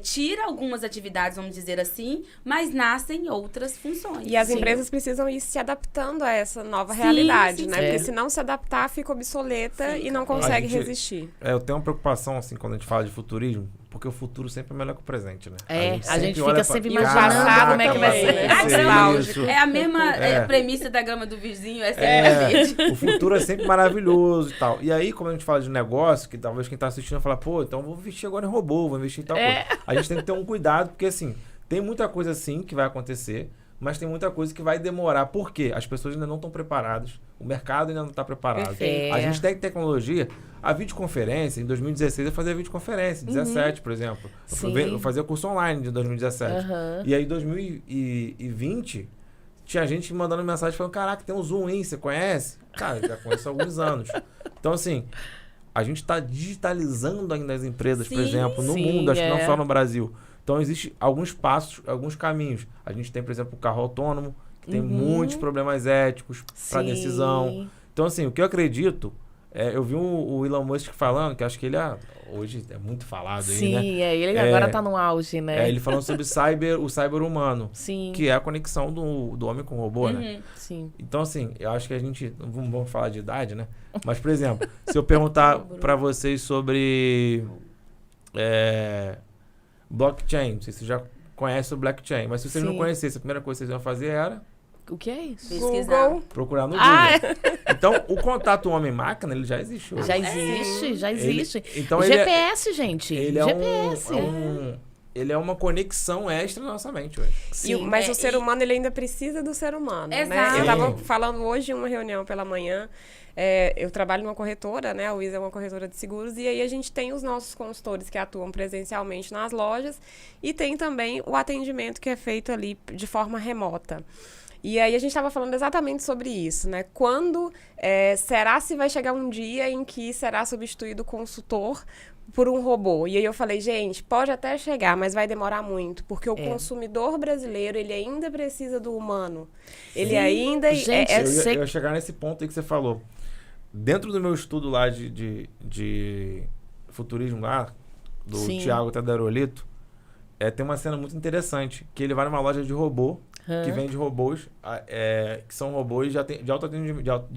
tira algumas atividades, vamos dizer assim, mas nascem outras funções. E as empresas precisam ir se adaptando a essa nova realidade, né? Porque se não se adaptar, fica obsoleta e não consegue resistir. Eu tenho uma preocupação, assim, quando a gente fala de futurismo, porque o futuro sempre é melhor que o presente, né? A gente fica sempre imaginando como é que vai ser. É a mesma premissa da grama do vizinho, é sempre verde. O futuro é sempre maravilhoso e tal. E aí, quando a gente fala de negócio, que talvez quem tá assistindo vai falar, pô, então vou investir agora em robô, vou investir em tal coisa. A gente tem que ter um cuidado, porque assim, tem muita coisa assim que vai acontecer, mas tem muita coisa que vai demorar. Por quê? As pessoas ainda não estão preparadas, o mercado ainda não está preparado. A gente tem tecnologia. A videoconferência, em 2016 eu fazia videoconferência, em 2017, por exemplo. Eu fazia curso online de 2017. E aí, em 2020, tinha gente mandando mensagem falando, caraca, tem um Zoom aí, você conhece? Cara, já conheço há alguns anos. Então, assim, a gente está digitalizando ainda as empresas, por exemplo, no mundo, acho que não só no Brasil. Então, existem alguns passos, alguns caminhos. A gente tem, por exemplo, o carro autônomo, que tem muitos problemas éticos para decisão. Então, assim, o que eu acredito... eu vi o Elon Musk falando, que acho que ele hoje é muito falado aí, né? Sim, ele agora tá no auge, né? Ele falando sobre o cyber humano, que é a conexão do homem com o robô, né? Sim. Então, assim, eu acho que a gente... Não vamos falar de idade, né? Mas, por exemplo, se eu perguntar para vocês sobre blockchain, não sei se vocês já conhecem o blockchain, mas se vocês não conhecessem, a primeira coisa que vocês iam fazer era... O que é isso? Google. Procurar no Google. Então, o contato homem-máquina, ele já existe hoje. Já existe. Então, GPS, gente. GPS. Ele é uma conexão extra na nossa mente hoje. Mas o ser humano, ele ainda precisa do ser humano, né? Eu estava falando hoje em uma reunião pela manhã, eu trabalho numa corretora, né? A Wiz é uma corretora de seguros, e aí a gente tem os nossos consultores que atuam presencialmente nas lojas e tem também o atendimento que é feito ali de forma remota. E aí a gente estava falando exatamente sobre isso, né? Quando será se vai chegar um dia em que será substituído o consultor por um robô? E aí eu falei, gente, pode até chegar, mas vai demorar muito, porque o consumidor brasileiro, ele ainda precisa do humano. Ele ainda... Gente, eu ia chegar nesse ponto aí que você falou. Dentro do meu estudo lá de futurismo lá, do Thiago Tadarolito, tem uma cena muito interessante, que ele vai numa loja de robô, que vende robôs, que são robôs de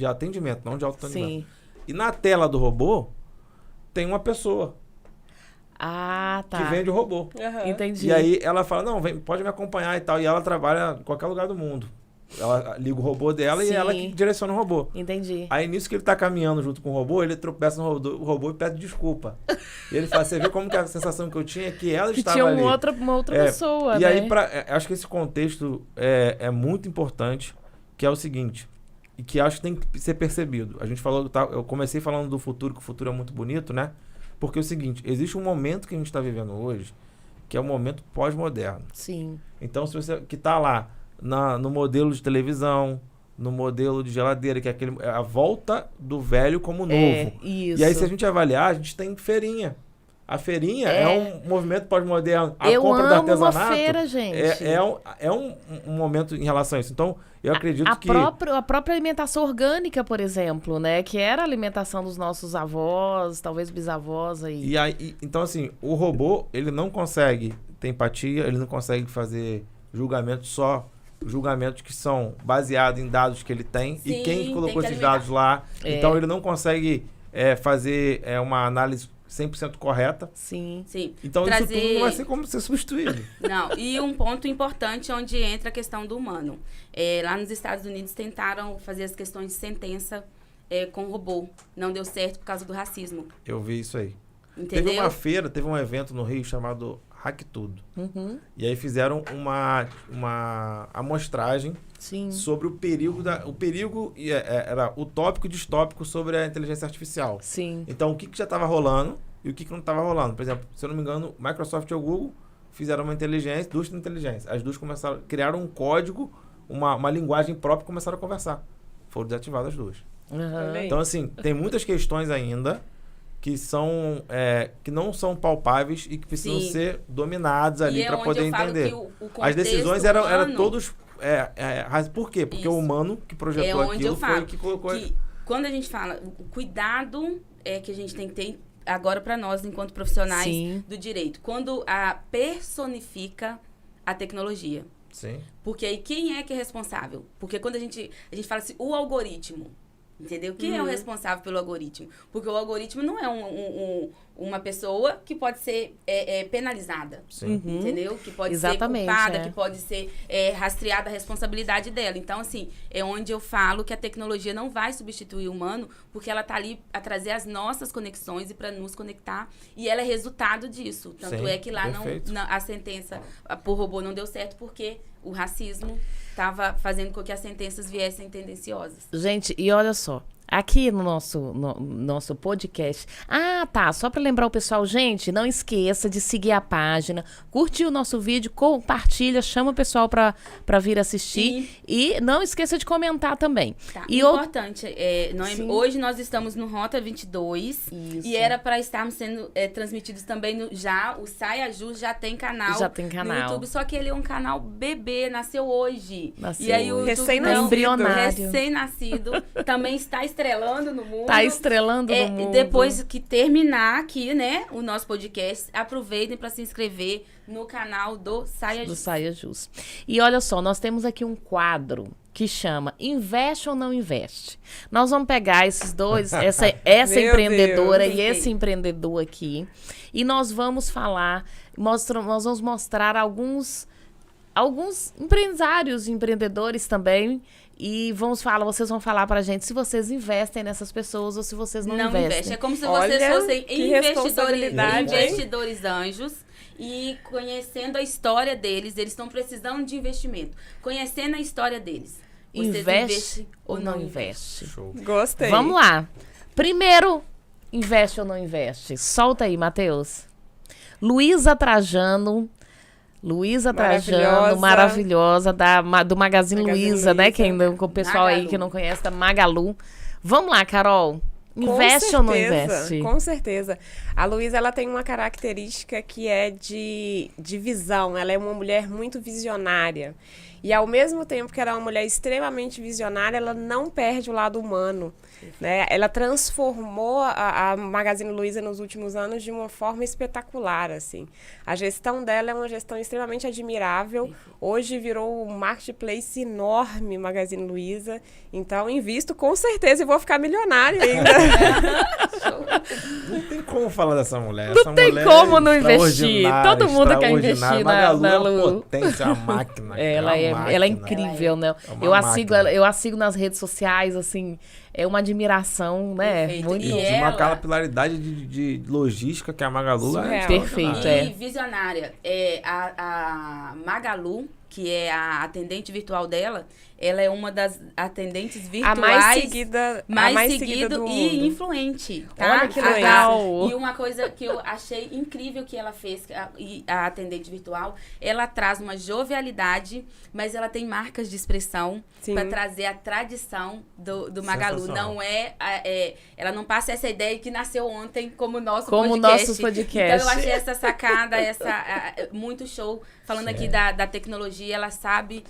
atendimento, não de autoatendimento. E na tela do robô, tem uma pessoa que vende o robô. Entendi. E aí ela fala, não, pode me acompanhar e tal. E ela trabalha em qualquer lugar do mundo. Ela liga o robô dela e ela que direciona o robô. Entendi. Aí nisso que ele tá caminhando junto com o robô, ele tropeça no robô e pede desculpa. E ele fala, você vê como que a sensação que eu tinha é que ela estava tinha ali. uma outra pessoa, e né? aí, acho que esse contexto é muito importante, que é o seguinte, e que acho que tem que ser percebido. A gente falou, eu comecei falando do futuro, que o futuro é muito bonito, né? Porque é o seguinte, existe um momento que a gente está vivendo hoje, que é o momento pós-moderno. Sim. Então, se você que está lá no modelo de televisão, no modelo de geladeira, que é a volta do velho como novo. Isso. E aí, se a gente avaliar, a gente tem feirinha. A feirinha é um movimento pós-moderno. A compra do artesanato. Uma feira, gente. É um momento em relação a isso. Então, eu acredito que... A própria alimentação orgânica, por exemplo, né? Que era a alimentação dos nossos avós, talvez bisavós aí. E aí, então, assim, o robô, ele não consegue ter empatia, ele não consegue fazer julgamentos que são baseados em dados que ele tem. Sim, e quem colocou esses dados lá. Então, ele não consegue fazer uma análise 100% correta. Sim. Então, isso tudo não vai ser como ser substituído. Não, e um ponto importante onde entra a questão do humano. Lá nos Estados Unidos tentaram fazer as questões de sentença com robô. Não deu certo por causa do racismo. Eu vi isso aí. Entendeu? Teve uma feira, teve um evento no Rio chamado Hack Tudo. E aí fizeram uma amostragem sobre o perigo era utópico e distópico sobre a inteligência artificial. Sim. Então, o que já estava rolando e o que não estava rolando. Por exemplo, se eu não me engano, Microsoft e o Google fizeram uma inteligência, duas inteligências. As duas criaram um código, uma linguagem própria e começaram a conversar. Foram desativadas as duas. Então, assim, tem muitas questões ainda que não são palpáveis e que precisam ser dominados ali para poder entender. As decisões eram todos... por quê? Porque o humano que projetou aquilo foi o que colocou... Quando a gente fala, o cuidado que a gente tem que ter agora para nós, enquanto profissionais Sim. do direito. Quando a personifica a tecnologia. Sim. Porque aí quem é que é responsável? Porque quando a gente fala assim, o algoritmo, entendeu? Quem é o responsável pelo algoritmo? Porque o algoritmo não é uma pessoa que pode ser penalizada, Sim. entendeu? Que pode Exatamente, ser culpada, é. que pode ser rastreada a responsabilidade dela. Então, assim, é onde eu falo que a tecnologia não vai substituir o humano, porque ela tá ali a trazer as nossas conexões e para nos conectar, e ela é resultado disso. Tanto Sim, é que lá perfeito. a sentença por robô não deu certo, porque o racismo estava fazendo com que as sentenças viessem tendenciosas. Gente, e olha só, aqui no nosso podcast... Ah, tá, só para lembrar o pessoal, gente, não esqueça de seguir a página, curtir o nosso vídeo, compartilha, chama o pessoal para vir assistir e não esqueça de comentar também. Tá. E Importante, Sim. hoje nós estamos no Rota 22 Isso. e era para estarmos sendo transmitidos também o Saia Jus já tem canal no YouTube, só que ele é um canal bebê, nasceu hoje. Nasceu e aí o YouTube embrionário. recém-nascido, também está estrelando no mundo. Tá estrelando no mundo. Depois que terminar aqui, né, o nosso podcast, aproveitem para se inscrever no canal do Saia Jus. Saia Jus. E olha só, nós temos aqui um quadro que chama Investe ou Não Investe. Nós vamos pegar esses dois, essa empreendedora Deus. e esse empreendedor aqui, e nós vamos falar, nós vamos mostrar alguns empresários e empreendedores também, e vocês vão falar pra gente se vocês investem nessas pessoas ou se vocês não investem. É como se Olha, vocês fossem que responsabilidade, investidores anjos e conhecendo a história deles, eles estão precisando de investimento. Conhecendo a história deles. Vocês Investe ou não investe? Show. Gostei. Vamos lá. Primeiro, investe ou não investe? Solta aí, Matheus. Luísa Trajano, maravilhosa, do Magazine Luiza, né? O pessoal aí que não conhece, da Magalu. Vamos lá, Carol. Investe ou não investe? Com certeza. A Luísa, ela tem uma característica que é de visão. Ela é uma mulher muito visionária. E, ao mesmo tempo que ela é uma mulher extremamente visionária, ela não perde o lado humano. Né? Ela transformou a Magazine Luiza nos últimos anos de uma forma espetacular, assim. A gestão dela é uma gestão extremamente admirável. Hoje virou um marketplace enorme, Magazine Luiza. Então, invisto com certeza e vou ficar milionária ainda. Não tem como falar dessa mulher. Não tem como não investir. Todo mundo quer investir na Magalu. Lu. É uma potência, uma máquina. Ela é incrível, né? Eu a sigo nas redes sociais, assim, é uma admiração, né? Perfeito. Muito. E Uma capilaridade de logística que a Magalu é. Perfeito, E visionária. A Magalu, que é a atendente virtual dela, ela é uma das atendentes virtuais mais seguida do e mundo. influente. Tá? Olha que legal! E uma coisa que eu achei incrível que ela fez, a atendente virtual, ela traz uma jovialidade, mas ela tem marcas de expressão para trazer a tradição do Magalu. Não ela não passa essa ideia que nasceu ontem como nosso podcast. Então eu achei essa sacada, muito show. Falando aqui da tecnologia, ela sabe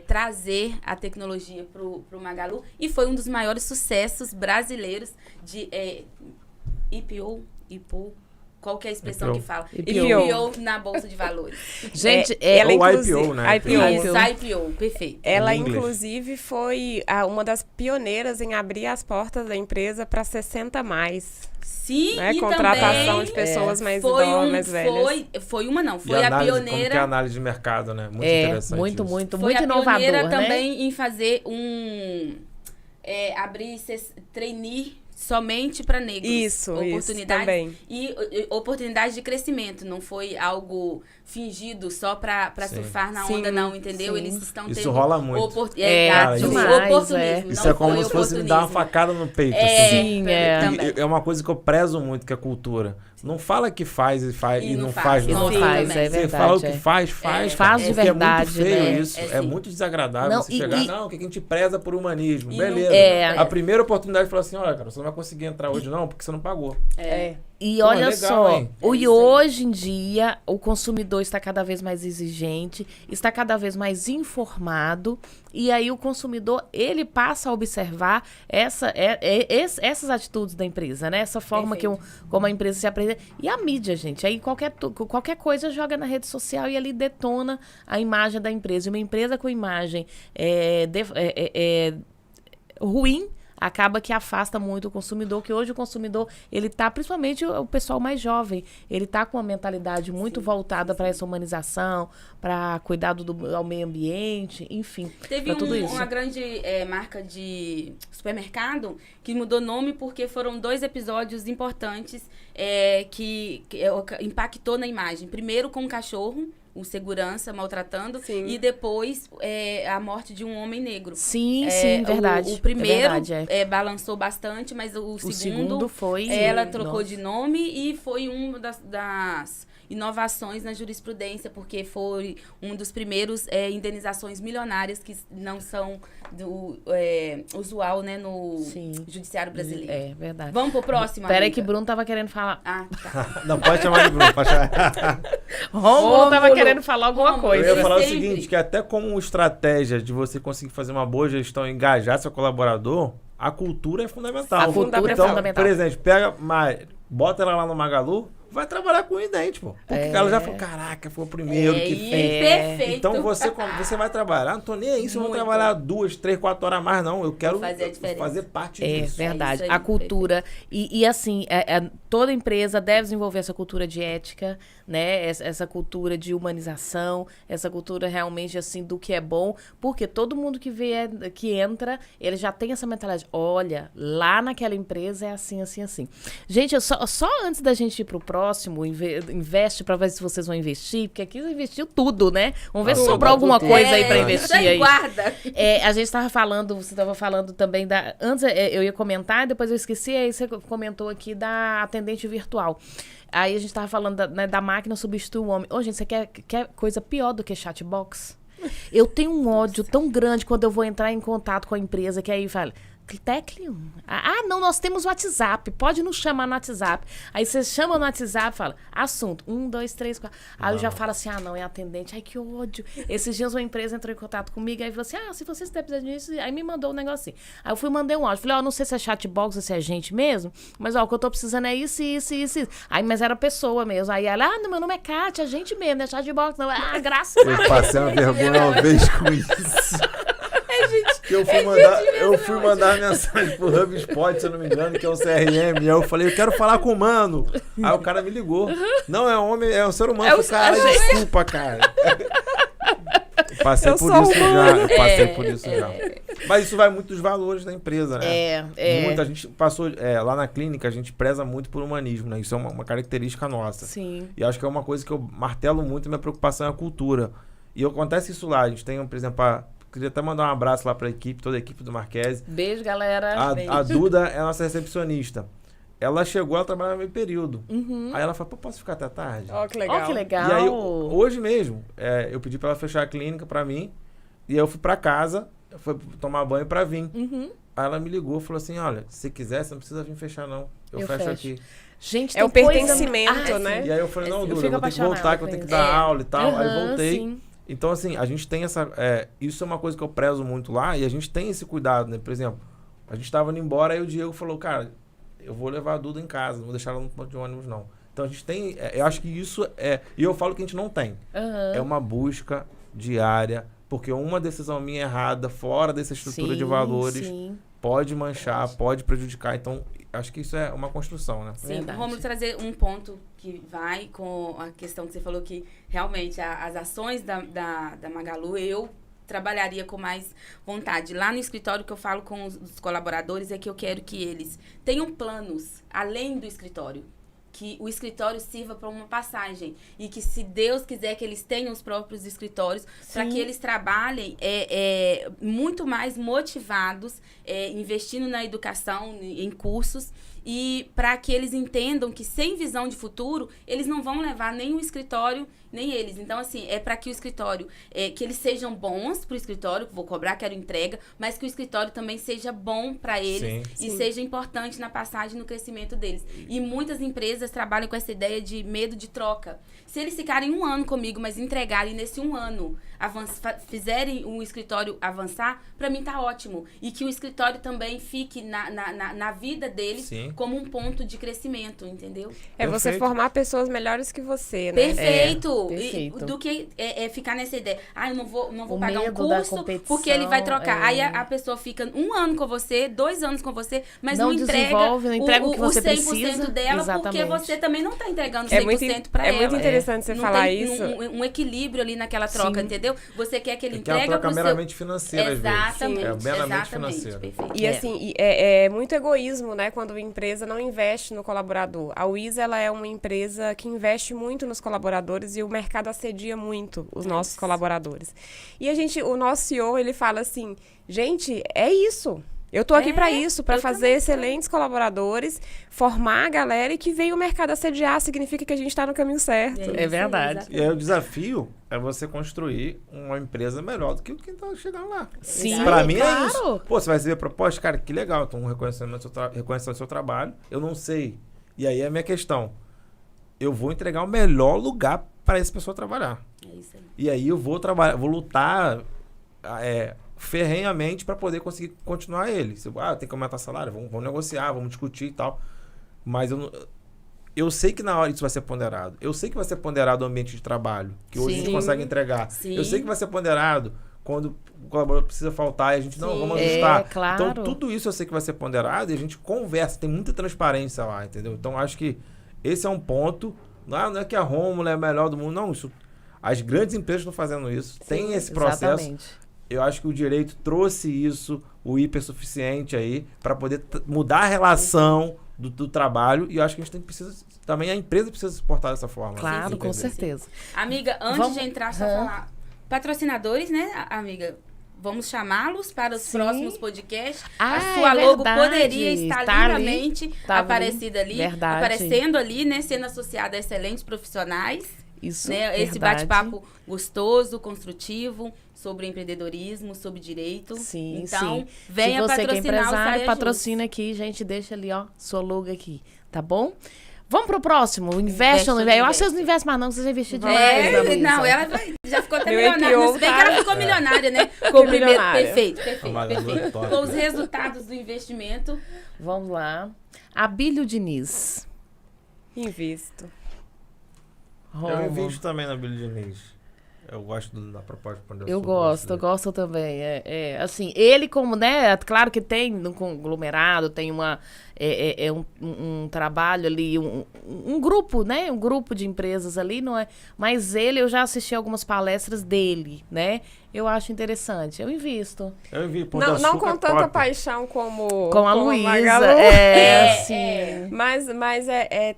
trazer a tecnologia pro Magalu. E foi um dos maiores sucessos brasileiros de IPO, qual que é a expressão que fala? IPO na Bolsa de Valores. Gente, ela inclusive, IPO, né? IPO, perfeito. Ela, inclusive, foi uma das pioneiras em abrir as portas da empresa para 60+. Sim, né? E Contratação também de pessoas mais idosas, mais velhas. Foi a a pioneira. Como que é a análise de mercado, né? Muito interessante. Muito Foi a inovador, pioneira né? também em fazer abrir trainee somente para negros. Isso também. E oportunidades de crescimento. Não foi algo fingido só para surfar na onda, não, entendeu? Eles estão tendo... Isso rola muito. Oportunismo. Isso é como se fosse me dar uma facada no peito. Sim, é uma coisa que eu prezo muito, que é a cultura. Não fala que faz e não faz, não. É verdade. Você fala o que faz. Faz de verdade, é muito feio né? isso. É muito desagradável Não, você chegar, não, que a gente preza por humanismo. E Beleza. não- A primeira oportunidade de falar assim, olha, cara, você não vai conseguir entrar hoje não, porque você não pagou. E olha legal, só, e hoje em dia o consumidor está cada vez mais exigente, está cada vez mais informado, e aí o consumidor, ele passa a observar essas atitudes da empresa, né? Essa forma como a empresa se apresenta. E a mídia, gente, aí qualquer coisa joga na rede social e ali detona a imagem da empresa. Uma empresa com imagem ruim, acaba que afasta muito o consumidor, que hoje o consumidor, ele tá, principalmente o pessoal mais jovem, ele tá com uma mentalidade muito voltada para essa humanização, para cuidado ao meio ambiente, enfim. Teve uma grande marca de supermercado que mudou nome porque foram 2 episódios importantes que impactou na imagem. Primeiro com um cachorro, um segurança maltratando, e depois a morte de um homem negro. Sim, verdade. O primeiro balançou bastante, mas o segundo foi... ela trocou de nome e foi uma das inovações na jurisprudência, porque foi um dos primeiros indenizações milionárias que não são usual, né, no judiciário brasileiro. É verdade. Vamos pro próximo, Peraí que Bruno tava querendo falar. Ah, tá. Não, pode chamar de Bruno, pode chamar. Rômulo tava querendo falar alguma coisa. Eu ia falar o seguinte, que até como estratégia de você conseguir fazer uma boa gestão e engajar seu colaborador, a cultura é fundamental. A cultura é fundamental. Por exemplo, bota ela lá no Magalu, vai trabalhar com o idente, pô. Porque ela já falou, caraca, foi o primeiro que fez. Perfeito. Então você vai trabalhar, não tô nem aí se eu vou trabalhar 2, 3, 4 horas a mais, não. Eu quero fazer parte disso. É verdade. A cultura. E assim, toda empresa deve desenvolver essa cultura de ética, né? Essa cultura de humanização, essa cultura realmente assim do que é bom, porque todo mundo que entra, ele já tem essa mentalidade. Olha, lá naquela empresa é assim, assim, assim. Gente, só antes da gente ir pro próximo, investe pra ver se vocês vão investir, porque aqui investiu tudo, né? Vamos ver se sobrou alguma coisa aí pra investir aí. Guarda. A gente tava falando, você tava falando também antes eu ia comentar, depois eu esqueci, aí você comentou aqui da atendente virtual. Aí a gente tava falando da máquina substituir o homem. Gente, você quer coisa pior do que chatbox? Eu tenho um ódio tão grande quando eu vou entrar em contato com a empresa, que aí fala... Tecle 1. Não, nós temos o WhatsApp. Pode nos chamar no WhatsApp. Aí você chama no WhatsApp e fala, assunto, 1, 2, 3, 4. Aí eu já falo assim, não, é atendente. Ai, que ódio. Esses dias uma empresa entrou em contato comigo, aí falou assim, se você está precisando disso, aí me mandou um negócio assim. Aí eu mandei um áudio. Falei, não sei se é chatbox ou se é gente mesmo, mas o que eu tô precisando é isso. Aí, mas era pessoa mesmo. Aí ela, meu nome é Kátia, é gente mesmo, não é chatbox, não. Graças a Deus. Eu passei uma vergonha uma vez com isso. Eu fui mandar mensagem pro HubSpot, se eu não me engano, que é o CRM. Aí eu falei, eu quero falar com o mano. Aí o cara me ligou. Não, é homem, é um ser humano. Desculpa, cara. Passei por isso já. Mas isso vai muito dos valores da empresa, né? Muita gente passou... lá na clínica, a gente preza muito por humanismo, né? Isso é uma característica nossa. Sim. E acho que é uma coisa que eu martelo muito, minha preocupação é a cultura. E acontece isso lá. A gente tem, por exemplo, queria até mandar um abraço lá pra equipe, toda a equipe do Marquese. Beijo, galera. A Duda é a nossa recepcionista. Ela chegou, ela trabalhava meio período. Aí ela falou, posso ficar até tarde? Que legal. Que legal. E aí, hoje mesmo, eu pedi pra ela fechar a clínica pra mim. E aí eu fui pra casa, fui tomar banho pra vir. Aí ela me ligou e falou assim, olha, se quiser, você não precisa vir fechar, não. Eu fecho aqui. Gente, é o pertencimento, né? E aí eu falei, não, Duda, eu vou ter que voltar, que eu tenho que dar aula e tal. Aí voltei. Sim. Então, assim, a gente tem isso é uma coisa que eu prezo muito lá, e a gente tem esse cuidado, né? Por exemplo, a gente tava indo embora, aí o Diego falou, cara, eu vou levar a Duda em casa, não vou deixar ela no ponto de ônibus, não. Então, a gente tem... eu acho que isso e eu falo que a gente não tem. É uma busca diária, porque uma decisão minha errada, fora dessa estrutura de valores, pode manchar, pode prejudicar. Então, acho que isso é uma construção, né? Sim, vamos trazer um ponto que vai com a questão que você falou, que realmente as ações da Magalu, eu trabalharia com mais vontade. Lá no escritório, que eu falo com os colaboradores, é que eu quero que eles tenham planos além do escritório. Que o escritório sirva para uma passagem. E que, se Deus quiser, que eles tenham os próprios escritórios, para que eles trabalhem muito mais motivados, investindo na educação, em cursos, e para que eles entendam que, sem visão de futuro, eles não vão levar nem o escritório, nem eles. Então, assim, é para que o escritório, que eles sejam bons para o escritório, vou cobrar, quero entrega, mas que o escritório também seja bom para eles e seja importante na passagem, no crescimento deles. E muitas empresas empresas trabalham com essa ideia de medo de troca. Se eles ficarem 1 ano comigo, mas entregarem nesse 1 ano, fizerem o escritório avançar, para mim tá ótimo. E que o escritório também fique na vida deles como um ponto de crescimento, entendeu? É você formar pessoas melhores que você, né? Perfeito. Perfeito. Do que ficar nessa ideia. Eu não vou pagar um curso porque ele vai trocar. Aí a pessoa fica 1 ano com você, 2 anos com você, mas não entrega o que você 100% precisa dela, porque você também não tá entregando 100% para ela. É muito interessante você falar isso. Um equilíbrio ali naquela troca, entendeu? Você quer que ele entregue uma troca meramente financeira, exatamente, às vezes. meramente financeira. Perfeito. E assim, é muito egoísmo, né? Quando a empresa não investe no colaborador. A Wiza, ela é uma empresa que investe muito nos colaboradores e o mercado assedia muito os nossos colaboradores. E o nosso CEO, ele fala assim, gente, é isso. Eu tô aqui para isso, para fazer excelentes colaboradores, formar a galera e que veio o mercado assediar, significa que a gente tá no caminho certo. É verdade. E aí o desafio é você construir uma empresa melhor do que quem tá chegando lá. Sim, pra mim claro. é isso. Pô, você vai receber proposta, cara, que legal, então reconhecendo o seu trabalho. Eu não sei. E aí é a minha questão. Eu vou entregar o melhor lugar para essa pessoa trabalhar. É isso aí. E aí eu vou trabalhar, vou lutar ferrenhamente para poder conseguir continuar ele. Tem que aumentar salário, vamos negociar, vamos discutir e tal. Mas eu sei que na hora isso vai ser ponderado. Eu sei que vai ser ponderado o ambiente de trabalho, que hoje a gente consegue entregar. Sim. Eu sei que vai ser ponderado quando o colaborador precisa faltar e a gente, vamos ajustar. Claro. Então, tudo isso eu sei que vai ser ponderado e a gente conversa, tem muita transparência lá, entendeu? Então, acho que esse é um ponto. Não é que a Rômulo é a melhor do mundo, não. As grandes empresas estão fazendo isso. Tem esse processo. Exatamente. Eu acho que o direito trouxe isso, o hipersuficiente aí, para poder mudar a relação do trabalho. E eu acho que a gente também a empresa precisa se portar dessa forma. Claro, com certeza. Amiga, antes de entrar, só falar. Patrocinadores, né, amiga? Vamos chamá-los para os próximos podcasts. A sua logo poderia estar lindamente aparecida ali. Verdade. Aparecendo ali, né? Sendo associada a excelentes profissionais. Isso, né? Esse bate-papo gostoso, construtivo, sobre empreendedorismo, sobre direito. Sim, então, venha patrocinar que é empresário, o patrocina aqui, gente, deixa ali, ó, sua logo aqui, tá bom? Vamos pro próximo, investe ou não investe? Eu acho que vocês não investem mais não, vocês investem demais. Não, ela já ficou até milionária. Se bem que ela ficou milionária, né? Com o primeiro, perfeito. Com os resultados do investimento. Vamos lá. Abílio Diniz. Invisto. Eu invisto também na Abílio Diniz. Eu gosto da proposta. Eu gosto também. Assim, ele como, né, claro que tem no conglomerado, tem um trabalho ali, um grupo, né, um grupo de empresas ali, não é? Mas eu já assisti algumas palestras dele, né? Eu acho interessante, eu invisto. Eu invisto. Não com tanta paixão como a Luísa. Sim. Mas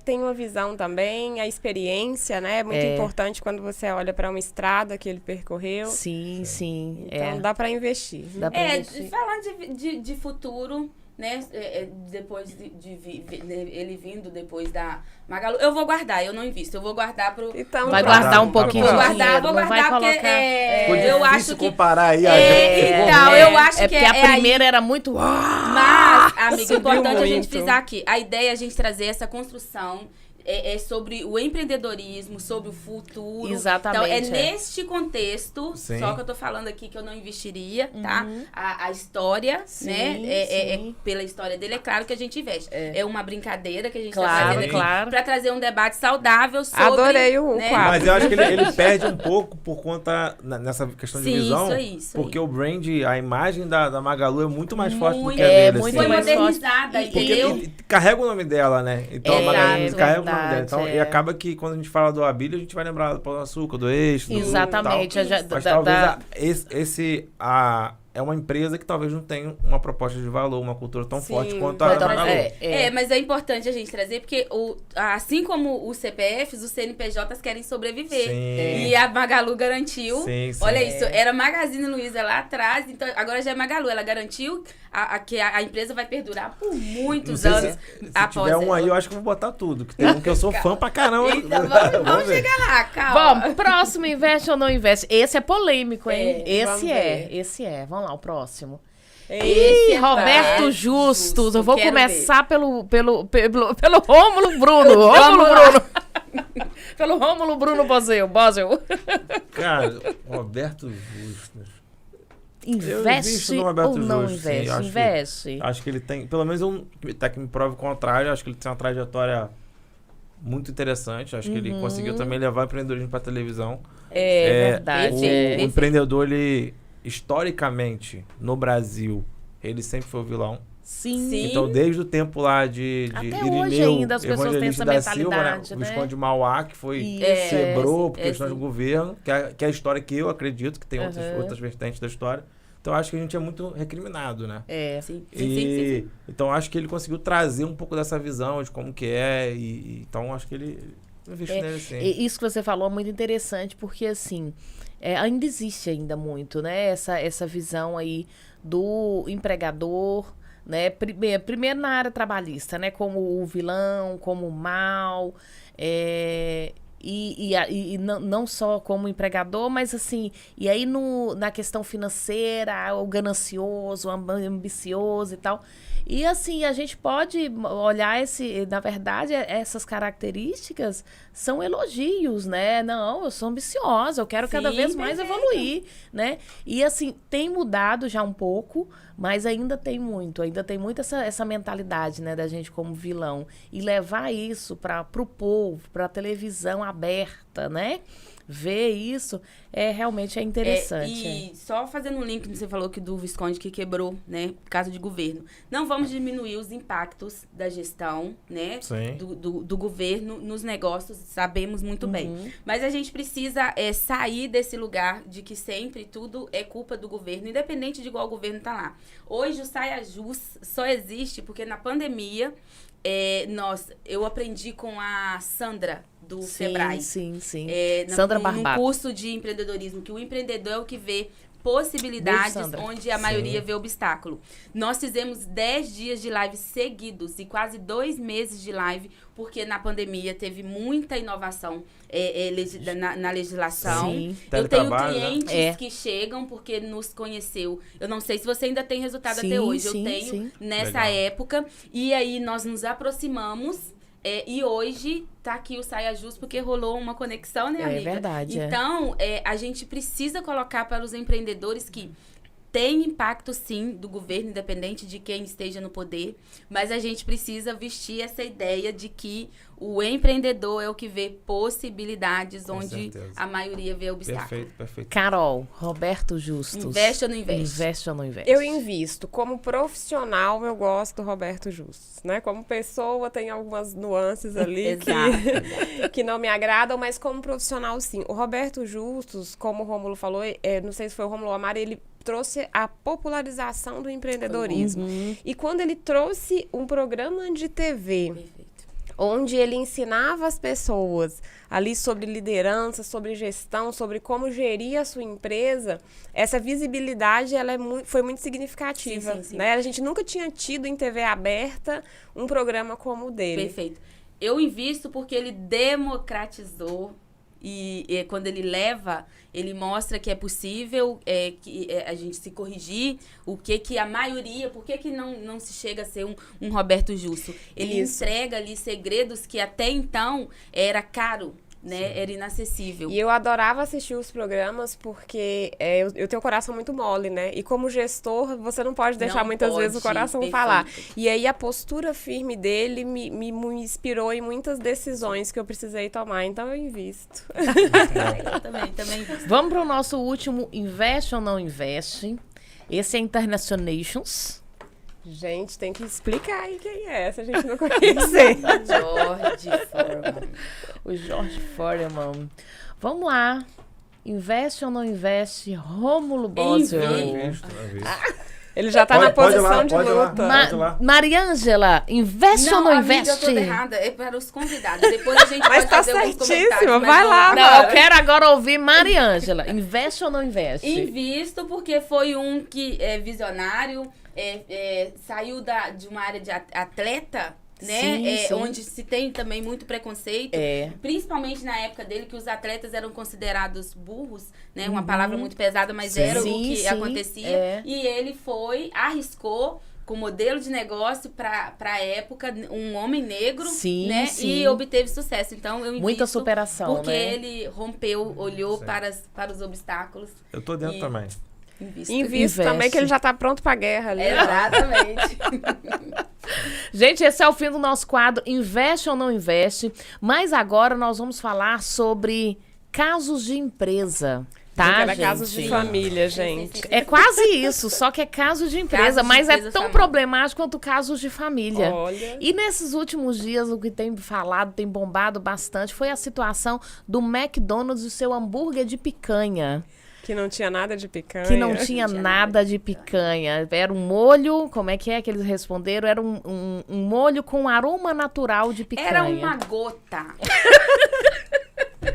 tem uma visão também, a experiência, né? É muito importante quando você olha para uma estrada que ele percorreu. Sim. Então dá para investir. Falando de futuro, né? Depois ele vindo depois da Magalu, eu vou guardar, eu não invisto, eu vou guardar pro. Então, vai guardar um pouquinho de dinheiro, vou guardar porque eu acho que comparar aí eu acho que porque a primeira era muito. Mas, amiga, é importante a gente frisar aqui. A ideia é a gente trazer essa construção. É sobre o empreendedorismo, sobre o futuro. Exatamente. Então, neste contexto, só que eu tô falando aqui que eu não investiria, tá? A história, né? Pela história dele, é claro que a gente investe. É uma brincadeira que a gente tá fazendo aqui pra trazer um debate saudável sobre... Adorei o quadro. Mas eu acho que ele perde um pouco por conta, nessa questão de visão. Isso. Porque o brand, a imagem da Magalu é muito mais forte do que a dele. Muito foi modernizada. Porque carrega o nome dela, né? Então a Magalu carrega o nome. Então, e acaba que quando a gente fala do Abílio, a gente vai lembrar do Pão de Açúcar, do Eixo. Exatamente. Mas talvez é uma empresa que talvez não tenha uma proposta de valor, uma cultura tão forte quanto a Magalu. Mas é importante a gente trazer, porque assim como os CPFs, os CNPJs querem sobreviver. E a Magalu garantiu. Olha isso, era Magazine Luiza lá atrás, então agora já é Magalu. Ela garantiu que a empresa vai perdurar por muitos anos. Se tiver um aí, eu acho que eu vou botar tudo. Que tem um que eu sou fã pra caramba. Então, vamos chegar lá, calma. Vamos, próximo, investe ou não investe? Esse é polêmico, hein? Esse é. Vamos lá, o próximo. Ih, Roberto Justus. Eu vou começar pelo Rômulo Bruno. Pelo Rômulo Bruno Bosel. Cara, Roberto Justus. Investe ou não investe? Investe. Acho que ele tem, pelo menos até que me prove o contrário, acho que ele tem uma trajetória muito interessante. Acho que ele conseguiu também levar o empreendedorismo para televisão. Verdade. O empreendedor, ele, historicamente, no Brasil, ele sempre foi o vilão. Sim. Então, desde o tempo lá de até Irineu, hoje ainda as pessoas têm essa mentalidade, Silva, né? O Visconde de Mauá, que foi quebrou por questões do governo, que é a história que eu acredito, que tem outras vertentes da história. Então, acho que a gente é muito recriminado, né? Sim. Então, acho que ele conseguiu trazer um pouco dessa visão de como que é. Então, acho que ele investiu nele, sim. Isso que você falou é muito interessante, porque, assim, ainda existe ainda muito, né? Essa visão aí do empregador, né? Primeiro na área trabalhista, né? Como o vilão, como o mal, e não só como empregador, mas assim, e aí na questão financeira, o ganancioso, o ambicioso e tal. E assim, a gente pode olhar na verdade, essas características são elogios, né? Não, eu sou ambiciosa, eu quero cada vez mais evoluir, né? E assim, tem mudado já um pouco, mas ainda tem muito essa mentalidade, né, da gente como vilão. E levar isso para o povo, para a televisão aberta, né? Ver isso realmente é interessante. E só fazendo um link que você falou que do Visconde que quebrou, né? Caso de governo. Não vamos diminuir os impactos da gestão, né? Do governo nos negócios, sabemos muito bem. Mas a gente precisa sair desse lugar de que sempre tudo é culpa do governo, independente de qual governo tá lá. Hoje o Saia Jus só existe porque na pandemia eu aprendi com a Sandra do Sebrae. Sim. Sandra Barbato. No curso de empreendedorismo, que o empreendedor é o que vê possibilidades onde a maioria vê obstáculo. Nós fizemos 10 dias de live seguidos e quase 2 meses de live, porque na pandemia teve muita inovação na legislação. Sim. Eu tenho clientes que chegam porque nos conheceu. Eu não sei se você ainda tem resultado até hoje. Eu tenho nessa época. E aí nós nos aproximamos. E hoje tá aqui o Saia Jus porque rolou uma conexão, né, amiga? É verdade. Então, a gente precisa colocar para os empreendedores que tem impacto, sim, do governo, independente de quem esteja no poder, mas a gente precisa vestir essa ideia de que o empreendedor é o que vê possibilidades onde a maioria vê obstáculos. Perfeito. Carol, Roberto Justus. Investe ou não investe? Investe ou não investe? Eu invisto. Como profissional, eu gosto do Roberto Justus, né? Como pessoa, tem algumas nuances ali que não me agradam, mas como profissional, sim. O Roberto Justus, como o Rômulo falou, não sei se foi o Rômulo ou a Mari, ele trouxe a popularização do empreendedorismo. E quando ele trouxe um programa de TV, onde ele ensinava as pessoas ali sobre liderança, sobre gestão, sobre como gerir a sua empresa, essa visibilidade foi muito significativa. Sim. Né? A gente nunca tinha tido em TV aberta um programa como o dele. Perfeito. Eu invisto porque ele democratizou e quando ele leva, ele mostra que é possível a gente se corrigir, o que a maioria, por que não se chega a ser um Roberto Justo? Ele entrega ali segredos que até então era caro, né? Era inacessível. E eu adorava assistir os programas porque eu tenho um coração muito mole, né? E como gestor, você não pode deixar muitas vezes o coração falar. E aí a postura firme dele me inspirou em muitas decisões que eu precisei tomar. Então eu invisto. Eu também invisto. Vamos para o nosso último Investe ou Não Investe. Esse é Internationations. Gente, tem que explicar aí quem é, se a gente não conhecer. Jorge Foreman. O Jorge Foreman. Vamos lá. Investe ou não investe? Rômulo Bosel. Invisto. Ele já tá na posição de luta. Mariângela, investe ou não investe? Eu tô errada, é para os convidados. Depois a gente pode fazer alguns comentários. Vai lá. Não, eu quero agora ouvir Mariângela. Investe ou não investe? Invisto porque foi um que é visionário, saiu de uma área de atleta, né? Onde se tem também muito preconceito. Principalmente na época dele, que os atletas eram considerados burros, né? Uma palavra muito pesada, mas era o que acontecia. E ele arriscou com modelo de negócio para a época, um homem negro, né? E obteve sucesso. Então, eu invisto muita superação, porque né? ele rompeu, olhou para os obstáculos. Eu tô dentro também. Invisto também, que ele já tá pronto pra guerra ali. Exatamente. Gente, esse é o fim do nosso quadro Investe ou Não Investe? Mas agora nós vamos falar sobre casos de empresa. Tá, era casos de família, gente. É quase isso, só que é caso de empresa, mas é tão problemático quanto casos de família. Olha. E nesses últimos dias, o que tem falado, tem bombado bastante, foi a situação do McDonald's e o seu hambúrguer de picanha. Que não tinha nada de picanha. Que não tinha nada de picanha. Era um molho, como é que eles responderam? Era um molho com aroma natural de picanha. Era uma gota.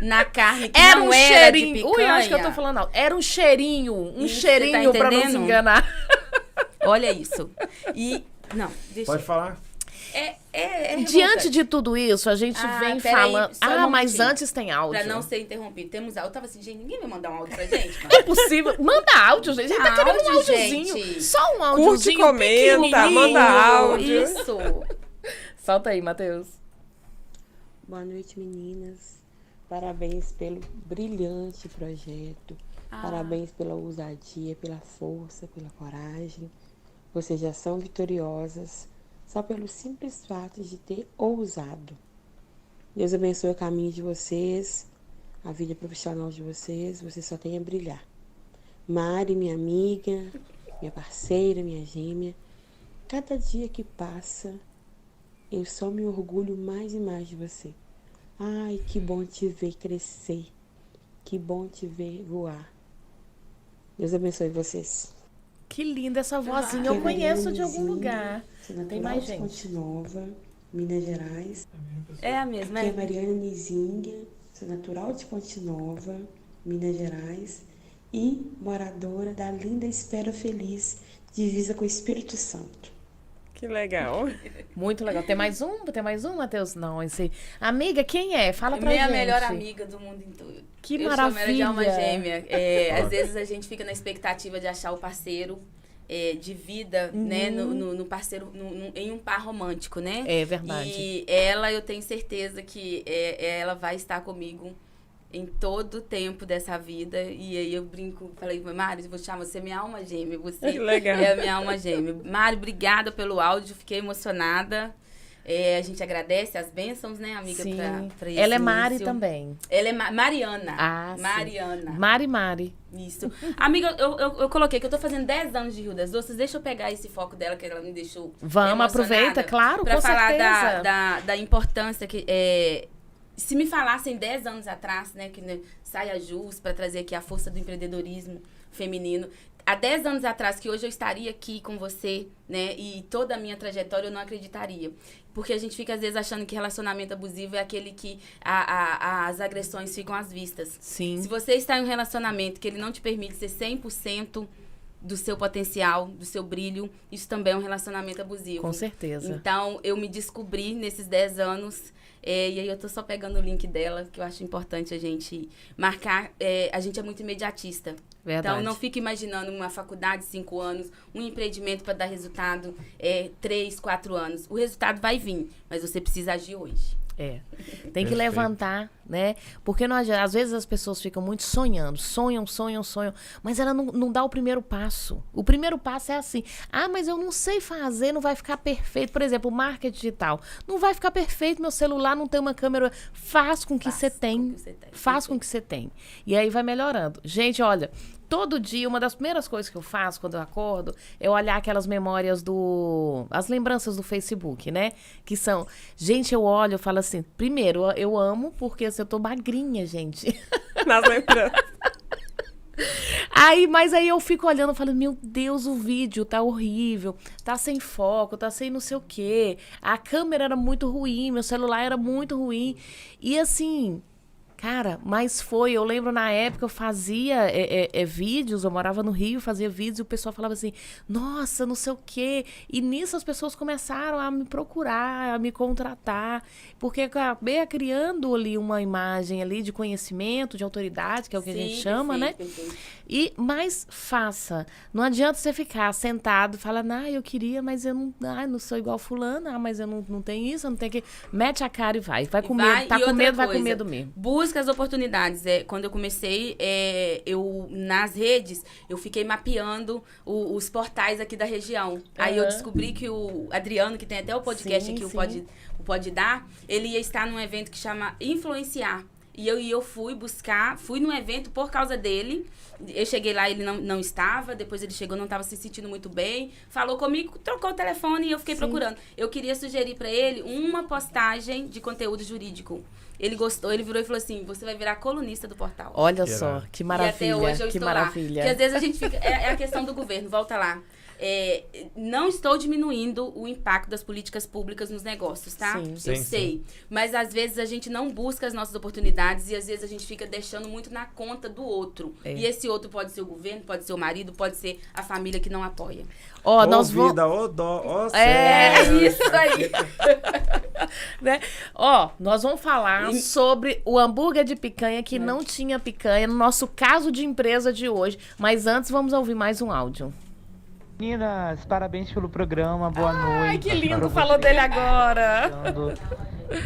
Na carne que era não um era cheirinho. de picanha. Acho que eu tô falando não. Era um cheirinho. Isso, cheirinho tá pra não se enganar. Olha isso. E, não, deixa Pode falar. Diante de tudo isso, a gente vem falando... mas antes tem áudio. Pra não ser interrompido. Temos áudio. Eu tava assim, gente, ninguém vai mandar um áudio pra gente? É possível. Manda áudio, gente. A gente tá querendo um áudiozinho. Gente. Só um áudiozinho. Curte, comenta, manda áudio. Isso. Solta aí, Matheus. Boa noite, meninas. Parabéns pelo brilhante projeto. Parabéns pela ousadia, pela força, pela coragem. Vocês já são vitoriosas só pelo simples fato de ter ousado. Deus abençoe o caminho de vocês, a vida profissional de vocês. Vocês só têm a brilhar. Mari, minha amiga, minha parceira, minha gêmea. Cada dia que passa, eu só me orgulho mais e mais de você. Ai, que bom te ver crescer. Que bom te ver voar. Deus abençoe vocês. Que linda essa vozinha. Eu conheço de algum lugar. Tem mais gente. Fonte Nova, Minas Gerais. É a mesma, Aqui é Mariana Nizinga. Sou natural de Fonte Nova, Minas Gerais. E moradora da linda Espera Feliz, divisa com o Espírito Santo. Que legal. Muito legal. Tem mais um? Matheus? Não, esse... Amiga, quem é? Fala pra gente. Minha melhor amiga do mundo inteiro. Que maravilha. Eu chamo ela de alma gêmea. Às vezes a gente fica na expectativa de achar o parceiro de vida, né? No parceiro, em um par romântico, né? É verdade. E ela, eu tenho certeza que ela vai estar comigo em todo o tempo dessa vida. E aí eu brinco, falei, Mari, vou chamar você minha alma gêmea. Você é a minha alma gêmea. Mari, obrigada pelo áudio, fiquei emocionada. A gente agradece as bênçãos, né, amiga? Sim. Pra esse ela é início. Mari também. Ela é Mariana. Mariana. Mari. Isso. Amiga, eu coloquei que eu tô fazendo 10 anos de Rio das Ostras. Deixa eu pegar esse foco dela, que ela me deixou Vamos, aproveita, claro, pra com falar certeza. da importância que... se me falassem 10 anos atrás, né, que Saia Jus, para trazer aqui a força do empreendedorismo feminino, há 10 anos atrás, que hoje eu estaria aqui com você, né, e toda a minha trajetória, eu não acreditaria. Porque a gente fica, às vezes, achando que relacionamento abusivo é aquele que as agressões ficam às vistas. Sim. Se você está em um relacionamento que ele não te permite ser 100% do seu potencial, do seu brilho, isso também é um relacionamento abusivo. Com certeza. Então, eu me descobri nesses 10 anos, e aí eu tô só pegando o link dela, que eu acho importante a gente marcar. A gente é muito imediatista. Verdade. Então, não fique imaginando uma faculdade de 5 anos, um empreendimento para dar resultado 3, 4 anos. O resultado vai vir, mas você precisa agir hoje. Tem que levantar, né? Porque não, às vezes as pessoas ficam muito sonhando, sonham, mas ela não dá o primeiro passo. O primeiro passo é assim, mas eu não sei fazer, não vai ficar perfeito. Por exemplo, o marketing digital, não vai ficar perfeito, meu celular não tem uma câmera, faz com que você tem. Faz com que você tem. E aí vai melhorando. Gente, olha, todo dia, uma das primeiras coisas que eu faço quando eu acordo é olhar aquelas memórias as lembranças do Facebook, né? Que são, gente, eu olho, eu falo assim, primeiro, eu amo porque eu tô magrinha, gente. Nas lembranças. Mas aí eu fico olhando e falo, meu Deus, o vídeo tá horrível, tá sem foco, tá sem não sei o quê. A câmera era muito ruim, meu celular era muito ruim. E assim... Cara, mas eu lembro na época eu fazia vídeos, eu morava no Rio, fazia vídeos e o pessoal falava assim, nossa, não sei o quê. E nisso as pessoas começaram a me procurar, a me contratar, porque eu acabei criando ali uma imagem ali de conhecimento, de autoridade, que é o que a gente chama, né? Mas faça. Não adianta você ficar sentado e falar, eu queria, mas eu não sou igual fulano, mas eu não tenho isso, eu não tenho que... Mete a cara e vai. Vai com medo, tá com medo, vai com medo mesmo. Busca as oportunidades. Quando eu comecei, nas redes, eu fiquei mapeando os portais aqui da região. Aí eu descobri que o Adriano, que tem até o podcast aqui, o Pode Dar, ele ia estar num evento que chama Influenciar. E eu fui no evento por causa dele. Eu cheguei lá, ele não estava, depois ele chegou, não estava se sentindo muito bem. Falou comigo, trocou o telefone e eu fiquei procurando. Eu queria sugerir para ele uma postagem de conteúdo jurídico. Ele gostou, ele virou e falou assim, você vai virar colunista do portal. Olha só, que maravilha, e até hoje eu que estou maravilha. Lá. Porque às vezes a gente fica... É a questão do governo, volta lá. Não estou diminuindo o impacto das políticas públicas nos negócios, tá? Sim. Eu sei. Mas às vezes a gente não busca as nossas oportunidades e às vezes a gente fica deixando muito na conta do outro. E esse outro pode ser o governo, pode ser o marido, pode ser a família que não apoia. Nós vamos... isso aí. Né? Nós vamos falar sobre o hambúrguer de picanha que não tinha picanha no nosso caso de empresa de hoje. Mas antes vamos ouvir mais um áudio. Meninas, parabéns pelo programa, boa noite. Ai, que lindo, falou dele agora.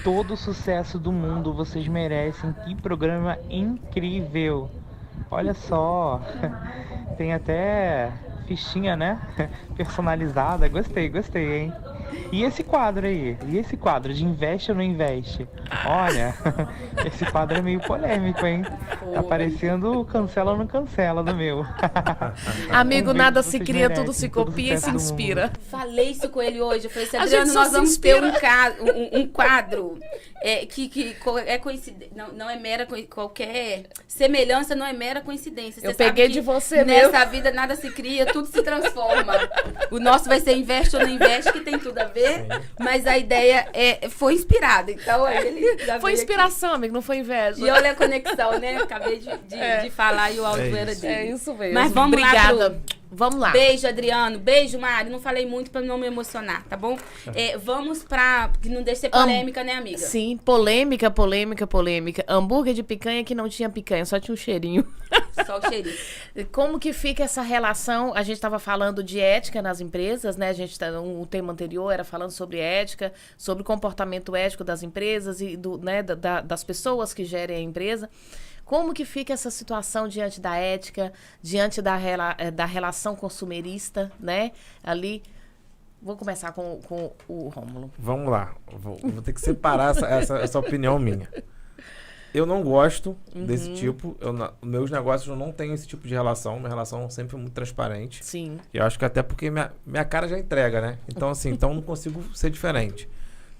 Todo o sucesso do mundo, vocês merecem. Que programa incrível. Olha só, tem até fichinha, né? Personalizada, gostei, hein? E esse quadro aí? E esse quadro de investe ou não investe? Olha, esse quadro é meio polêmico, hein? Tá parecendo cancela ou não cancela do meu. Amigo, nada se cria, tudo se copia e se inspira. Falei isso com ele hoje. Eu falei assim, Adriano, nós vamos ter um quadro que é coincidência. Não é mera qualquer semelhança, não é mera coincidência. Eu peguei de você mesmo. Nessa vida nada se cria, tudo se transforma. O nosso vai ser investe ou não investe, que tem tudo a ver, mas a ideia foi inspirada. Então, foi inspiração, aqui. Amigo, não foi inveja. E olha a conexão, né? Acabei de falar e o áudio era dele. É isso mesmo. Mas vamos lá. Vamos lá. Beijo, Adriano. Beijo, Mari. Não falei muito pra não me emocionar, tá bom? Vamos pra... Que não deixe ser polêmica, né, amiga? Sim, polêmica. Hambúrguer de picanha que não tinha picanha, só tinha um cheirinho. Só o cheirinho. Como que fica essa relação? A gente estava falando de ética nas empresas, né? O tema anterior era falando sobre ética, sobre comportamento ético das empresas e das pessoas que gerem a empresa. Como que fica essa situação diante da ética, diante da relação consumerista, né? Ali, vou começar com o Rômulo. Vamos lá, vou ter que separar essa opinião minha. Eu não gosto desse tipo, meus negócios eu não tenho esse tipo de relação, minha relação sempre foi muito transparente. Sim. E eu acho que até porque minha cara já entrega, né? Então assim, então não consigo ser diferente.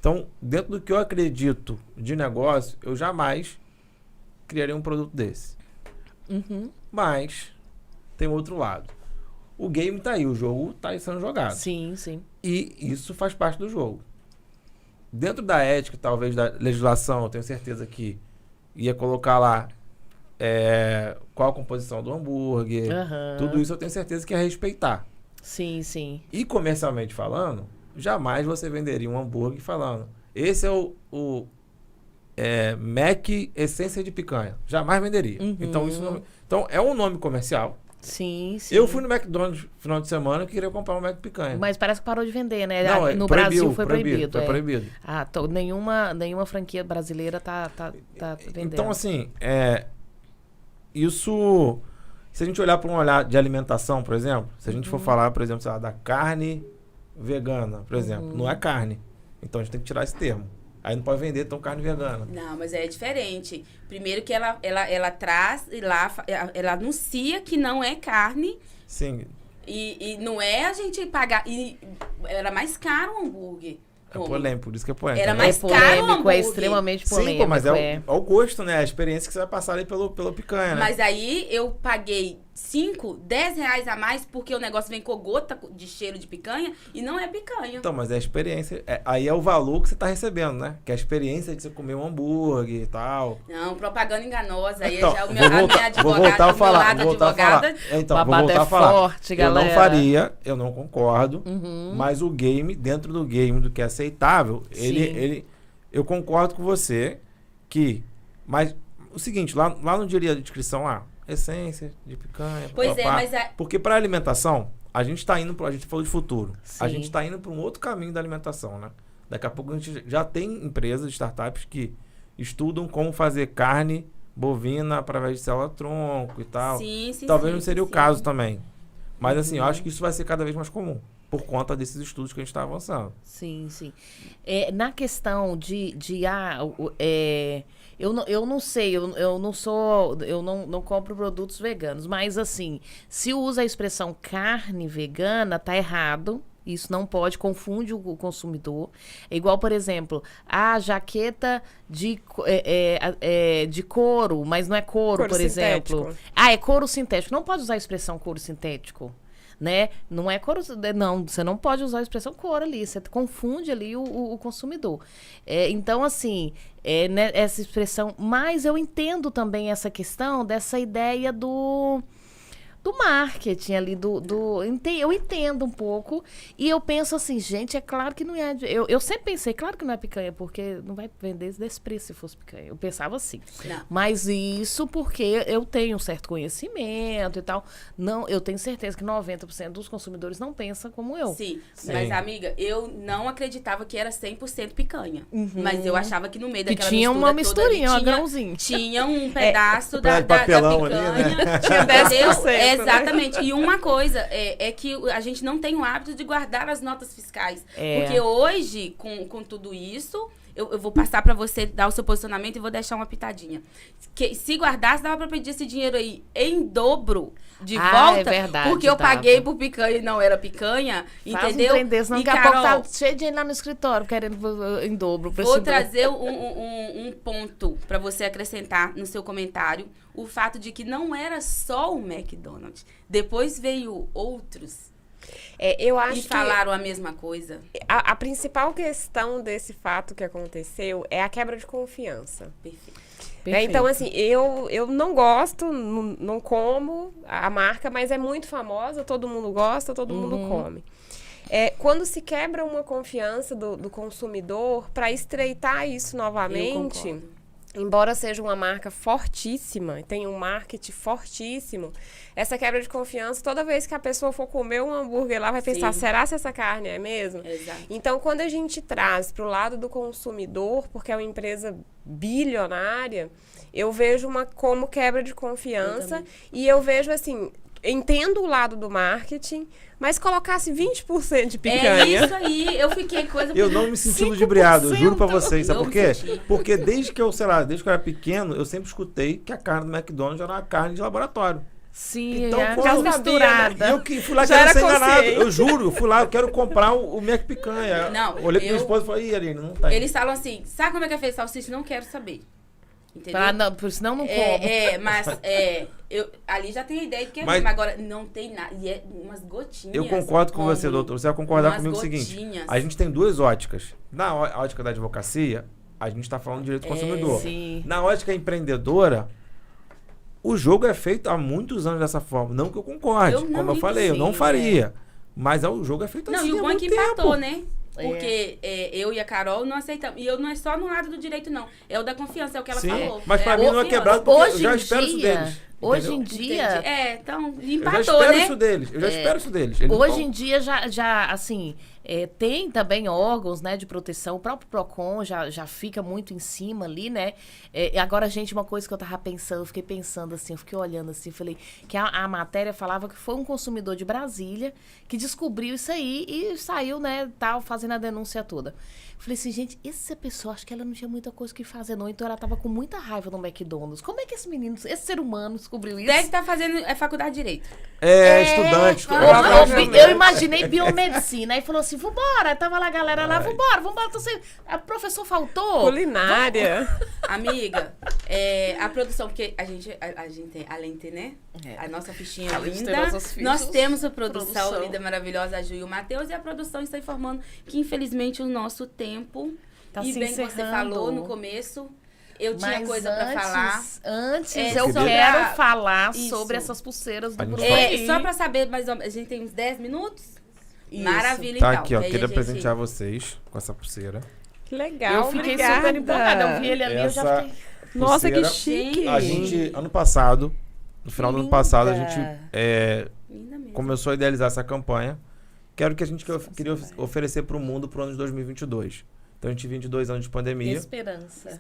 Então, dentro do que eu acredito de negócio, eu jamais criaria um produto desse. Mas tem outro lado. O game tá aí, o jogo tá aí sendo jogado. Sim. E isso faz parte do jogo. Dentro da ética, talvez da legislação, eu tenho certeza que ia colocar lá qual a composição do hambúrguer. Tudo isso eu tenho certeza que ia respeitar. Sim. E comercialmente falando, jamais você venderia um hambúrguer falando, esse é o Mac essência de picanha. Jamais venderia. Então, então, é um nome comercial. Sim. Eu fui no McDonald's no final de semana e queria comprar um Mac picanha. Mas parece que parou de vender, né? Não, no Brasil foi proibido. Foi proibido. Nenhuma franquia brasileira tá vendendo. Então, assim, isso... Se a gente olhar para um olhar de alimentação, por exemplo, se a gente for falar, por exemplo, sei lá, da carne vegana, por exemplo, não é carne. Então, a gente tem que tirar esse termo. Aí não pode vender tão carne vegana. Não, mas é diferente. Primeiro que ela traz, ela anuncia que não é carne. Sim. E não é a gente pagar... E era mais caro o hambúrguer. É polêmico, por isso que é polêmico. Era mais caro o hambúrguer. É extremamente polêmico. Sim, pô, mas é o gosto, né? A experiência que você vai passar ali pelo picanha, né? Mas aí eu paguei 5, 10 reais a mais porque o negócio vem com gota de cheiro de picanha e não é picanha. Então, mas é a experiência. Aí é o valor que você tá recebendo, né? Que é a experiência de você comer um hambúrguer e tal. Não, propaganda enganosa. Aí então, já a minha advogada, vou voltar a falar. Então, vou voltar a falar. Forte, galera. Eu não faria, eu não concordo, mas o game, dentro do game do que é aceitável, eu concordo com você mas o seguinte, lá não diria a descrição lá, essência de picanha. Pois mas... Porque para alimentação, a gente falou de futuro. Sim. A gente está indo para um outro caminho da alimentação, né? Daqui a pouco a gente já tem empresas, startups que estudam como fazer carne bovina através de célula-tronco e tal. Sim, Talvez não seria o caso também. Mas assim, eu acho que isso vai ser cada vez mais comum. Por conta desses estudos que a gente está avançando. Sim. Na questão eu não sei, eu não compro produtos veganos, mas assim, se usa a expressão carne vegana, tá errado. Isso não pode, confunde o consumidor. É igual, por exemplo, a jaqueta de couro, mas não é couro, por sintético. exemplo. É couro sintético. Não pode usar a expressão couro sintético. Né? Não é couro, não, você não pode usar a expressão couro ali, você confunde ali o consumidor. Então, assim, né, essa expressão, mas eu entendo também essa questão dessa ideia do marketing ali, eu entendo um pouco, e eu penso assim, gente, é claro que não é, eu sempre pensei, claro que não é picanha, porque não vai vender desse preço se fosse picanha, eu pensava assim, mas isso porque eu tenho um certo conhecimento e tal, eu tenho certeza que 90% dos consumidores não pensam como eu. Sim, mas amiga, eu não acreditava que era 100% picanha, mas eu achava que no meio daquela tinha uma misturinha, ali, um grãozinho. Tinha um pedaço da papelão picanha, ali, né? Tinha 10%. Exatamente. E uma coisa é que a gente não tem o hábito de guardar as notas fiscais. Porque hoje, com tudo isso, eu vou passar pra você dar o seu posicionamento e vou deixar uma pitadinha. Que, se guardasse, dava pra pedir esse dinheiro aí em dobro de volta. É verdade, porque eu paguei por picanha e não era picanha. Entendeu? Senão daqui a pouco tá cheio de dinheiro lá no escritório, querendo em dobro. Vou trazer um ponto pra você acrescentar no seu comentário. O fato de que não era só o McDonald's. Depois veio outros. Eu acho e falaram a mesma coisa. A principal questão desse fato que aconteceu é a quebra de confiança. Perfeito. Então, assim, eu não gosto, não como a marca, mas é muito famosa, todo mundo gosta, todo mundo come. Quando se quebra uma confiança do consumidor, para estreitar isso novamente, embora seja uma marca fortíssima, tenha um marketing fortíssimo, essa quebra de confiança, toda vez que a pessoa for comer um hambúrguer lá, vai pensar, será se essa carne é mesmo? Exato. Então, quando a gente traz para o lado do consumidor, porque é uma empresa bilionária, eu vejo como quebra de confiança e eu vejo assim, entendo o lado do marketing, mas colocasse 20% de picanha. É isso aí, eu fiquei coisa... Eu não me senti ludibriado, eu juro pra vocês, sabe por quê? Porque desde que eu era pequeno, eu sempre escutei que a carne do McDonald's era uma carne de laboratório. Sim, então, quase misturada. E eu fui lá, quero ser enganado. Eu juro, eu fui lá, eu quero comprar o Mac Picanha. Não, olhei pra minha esposa e falei, ih, Aline, não tá. Eles falam assim, sabe como é que é feito salsicha? Não quero saber. Entendeu? Não, por senão não como. Mas eu ali já tenho a ideia de que é mas agora não tem nada. E é umas gotinhas. Eu concordo com você, doutor. Você vai concordar comigo o seguinte. A gente tem duas óticas. Na ótica da advocacia, a gente está falando de direito do consumidor. Sim. Na ótica empreendedora, o jogo é feito há muitos anos dessa forma. Não que eu concorde. Como eu falei, eu não faria. Mas o jogo é feito assim. Não, e o bom é que empatou, né? Porque eu e a Carol não aceitamos. E eu não é só no lado do direito, não. É o da confiança, é o que ela falou. Mas pra mim não é quebrado, porque eu já espero isso deles. Hoje em dia... então empatou, eu já espero né? isso deles. Eu já espero isso deles. Hoje em dia já assim... tem também órgãos, né, de proteção. O próprio Procon já fica muito em cima ali, né? Agora, gente, uma coisa que eu tava pensando, eu fiquei pensando assim, eu fiquei olhando assim, falei que a matéria falava que foi um consumidor de Brasília que descobriu isso aí e saiu, né, tal, fazendo a denúncia toda. Falei assim, gente, essa pessoa, acho que ela não tinha muita coisa que fazer, não. Então ela tava com muita raiva no McDonald's. Como é que esse menino, esse ser humano descobriu isso? Deve estar fazendo faculdade de Direito. Estudante. Eu imaginei biomedicina. Aí falou assim, assim, vambora. Tava lá a galera lá, vambora. A professor faltou. Culinária. Amiga, a produção, porque a gente além de ter, né? A nossa fichinha linda. Nós temos a produção linda, maravilhosa, a Ju e o Matheus, e a produção está informando que, infelizmente, o nosso tempo, tá e se bem que encerrando. você falou no começo, eu tinha coisa pra falar. Antes, eu quero falar sobre essas pulseiras do Bruno. Só pra saber, mais ou menos, a gente tem uns 10 minutos? Isso. Maravilha, tá então. Aqui, ó, queria presentear vocês com essa pulseira. Que legal, eu fiquei super empolgada, eu vi ele ali, eu já fiquei... Nossa, que chique! A gente, ano passado, no final do ano passado, a gente começou a idealizar essa campanha, que era o que a gente queria oferecer para o mundo pro ano de 2022. Então, a gente vinha de 2 anos de pandemia. Esperança.